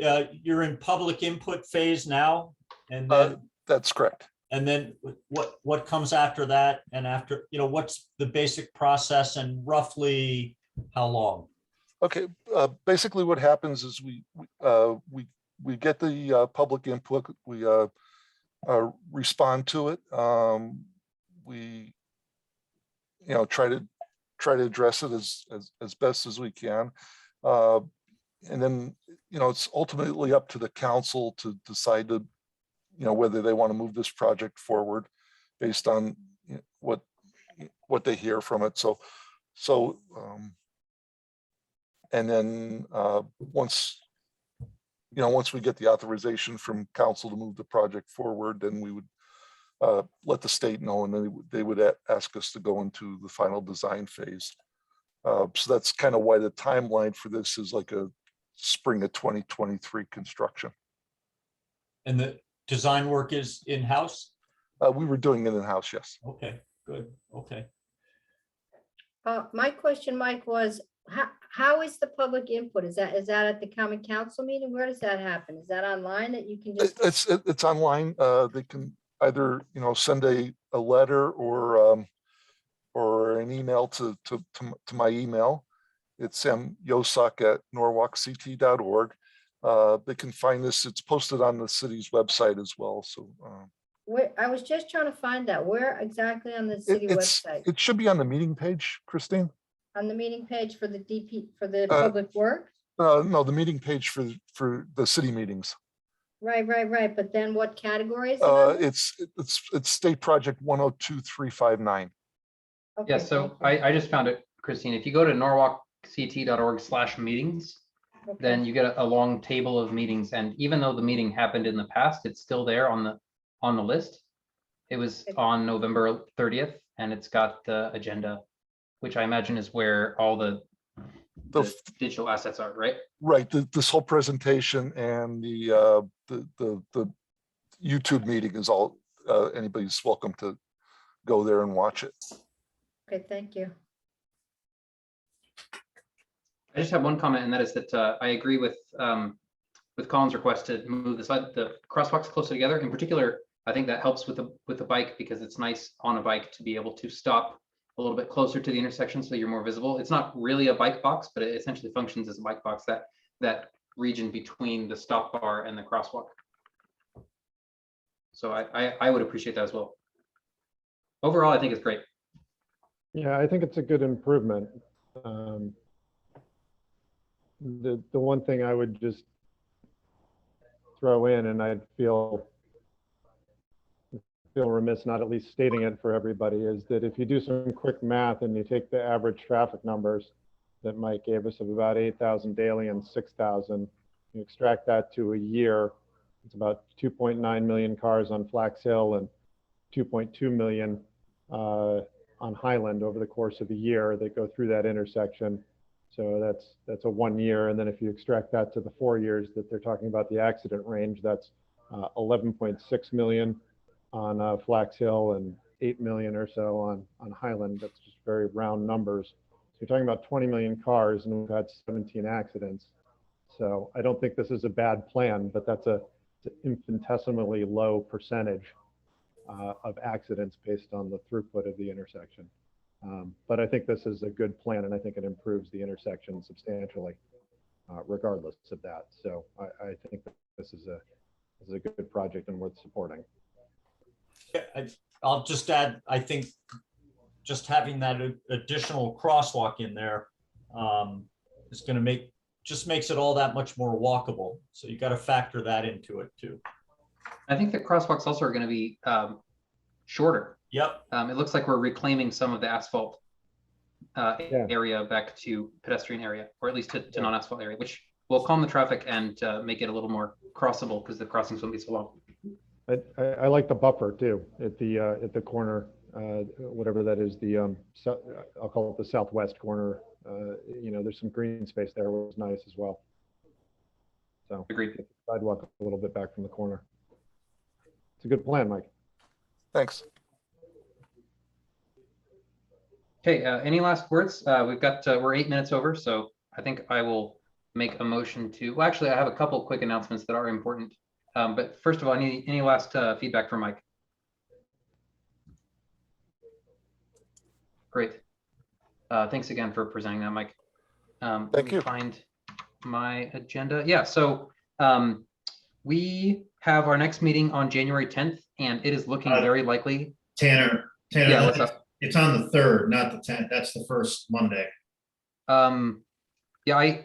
you're in public input phase now, and then That's correct. and then what comes after that, and after, what's the basic process and roughly how long? Okay, basically what happens is we get the public input, we respond to it. We try to address it as best as we can. And then, it's ultimately up to the council to decide to, whether they want to move this project forward based on what they hear from it. So and then once we get the authorization from council to move the project forward, then we would let the state know, and then they would ask us to go into the final design phase. So that's kind of why the timeline for this is like a spring of 2023 construction. And the design work is in-house? We were doing it in-house, yes. Okay, good, okay. My question, Mike, was how is the public input? Is that at the common council meeting? Where does that happen? Is that online that you can just? It's online. They can either, send a letter or an email to my email. It's yosak@norwalkct.org. They can find this. It's posted on the city's website as well. So I was just trying to find that. Where exactly on the city website? it should be on the meeting page, Christine. On the meeting page for the public works? No, the meeting page for the city meetings. Right. But then what category is it under? It's State Project 102359. Okay, Yeah, so thank you. I just found it, Christine. If you go to norwalkct.org/meetings, Okay. then you get a long table of meetings. And even though the meeting happened in the past, it's still there on the list. It was Okay. on November 30th, and it's got the agenda, which I imagine is where all the digital assets are, right? Right, this whole presentation and the YouTube meeting is all, anybody's welcome to go there and watch it. Okay, thank you. I just have one comment, and that is that I agree with Colin's request to move the crosswalks closer together. In particular, I think that helps with the bike, because it's nice on a bike to be able to stop a little bit closer to the intersection so you're more visible. It's not really a bike box, but it essentially functions as a bike box, that region between the stop bar and the crosswalk. So I would appreciate that as well. Overall, I think it's great. Yeah, I think it's a good improvement. The one thing I would just throw in, and I'd feel remiss not at least stating it for everybody, is that if you do some quick math and you take the average traffic numbers that Mike gave us of about 8,000 daily and 6,000, you extract that to a year, it's about 2.9 million cars on Flax Hill and 2.2 million on Highland over the course of a year that go through that intersection. So that's a 1 year. And then if you extract that to the 4 years that they're talking about the accident range, that's 11.6 million on Flax Hill and 8 million or so on Highland. That's just very round numbers. So you're talking about 20 million cars, and we've had 17 accidents. So I don't think this is a bad plan, but that's an infinitesimally low percentage of accidents based on the throughput of the intersection. But I think this is a good plan, and I think it improves the intersection substantially, regardless of that. So I think that this is a good project and worth supporting. Yeah, I'll just add, I think just having that additional crosswalk in there is going to makes it all that much more walkable. So you got to factor that into it too. I think the crosswalks also are going to be shorter. Yep. It looks like we're reclaiming some of the asphalt area back to pedestrian area, or at least to non-asphalt area, which will calm the traffic and make it a little more crossable, because the crossings won't be so long. I like the buffer too at the corner, whatever that is. I'll call it the southwest corner. There's some green space there, which is nice as well. So agreed. Sidewalk a little bit back from the corner. It's a good plan, Mike. Thanks. Okay. Any last words? We're 8 minutes over, so I think I will make a motion to. Well, actually, I have a couple quick announcements that are important. But first of all, any last feedback from Mike? Great. Thanks again for presenting that, Mike. Thank you. Find my agenda. Yeah, so we have our next meeting on January 10th, and it is looking very likely. Tanner, Yeah, what's up? It's on the 3rd, not the 10th. That's the first Monday. Yeah,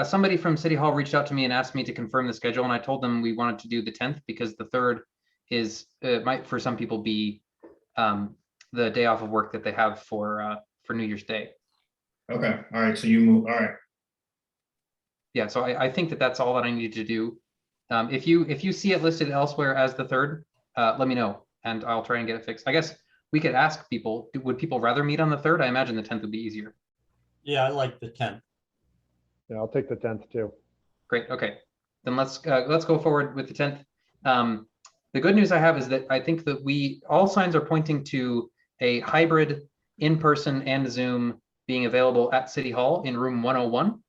somebody from City Hall reached out to me and asked me to confirm the schedule, and I told them we wanted to do the 10th because the 3rd might for some people be the day off of work that they have for New Year's Day. Okay, all right, so you move, all right. Yeah, so I think that's all that I need to do. If you see it listed elsewhere as the 3rd, let me know and I'll try and get it fixed. I guess we could ask people, would people rather meet on the 3rd? I imagine the 10th would be easier. Yeah, I like the 10th. Yeah, I'll take the 10th too. Great. Okay, then let's go forward with the 10th. The good news I have is that I think that all signs are pointing to a hybrid in-person and Zoom being available at City Hall in room 101.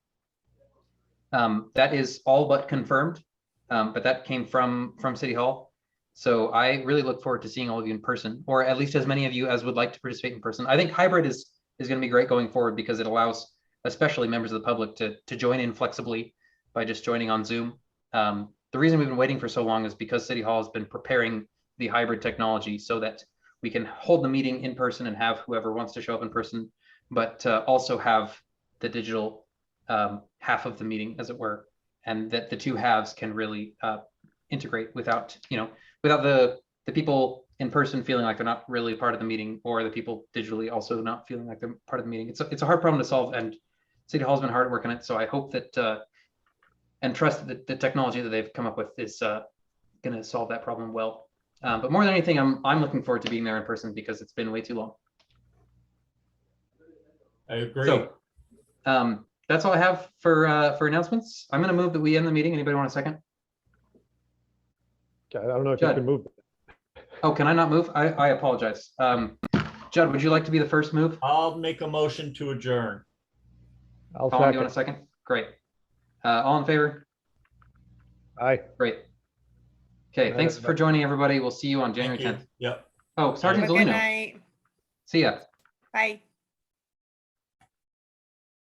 That is all but confirmed, but that came from City Hall. So I really look forward to seeing all of you in person, or at least as many of you as would like to participate in person. I think hybrid is going to be great going forward because it allows especially members of the public to join in flexibly by just joining on Zoom. The reason we've been waiting for so long is because City Hall has been preparing the hybrid technology so that we can hold the meeting in person and have whoever wants to show up in person, but also have the digital half of the meeting, as it were, and that the two halves can really integrate without the people in person feeling like they're not really part of the meeting, or the people digitally also not feeling like they're part of the meeting. It's a hard problem to solve, and City Hall's been hard at work on it. So I hope that and trust that the technology that they've come up with is going to solve that problem well. But more than anything, I'm looking forward to being there in person because it's been way too long. I agree. So that's all I have for announcements. I'm going to move that we end the meeting. Anybody want a second? Okay, I don't know if Judd. you can move. Oh, can I not move? I apologize. Judd, would you like to be the first move? I'll make a motion to adjourn. I'll Colin, you want a second. second? Great. All in favor? Aye. Great. Okay, Night, thanks for everybody. joining, everybody. We'll see you on January Thank you. 10th. Yep. Oh, Have Sergeant a good Zelino, night. see ya. Bye.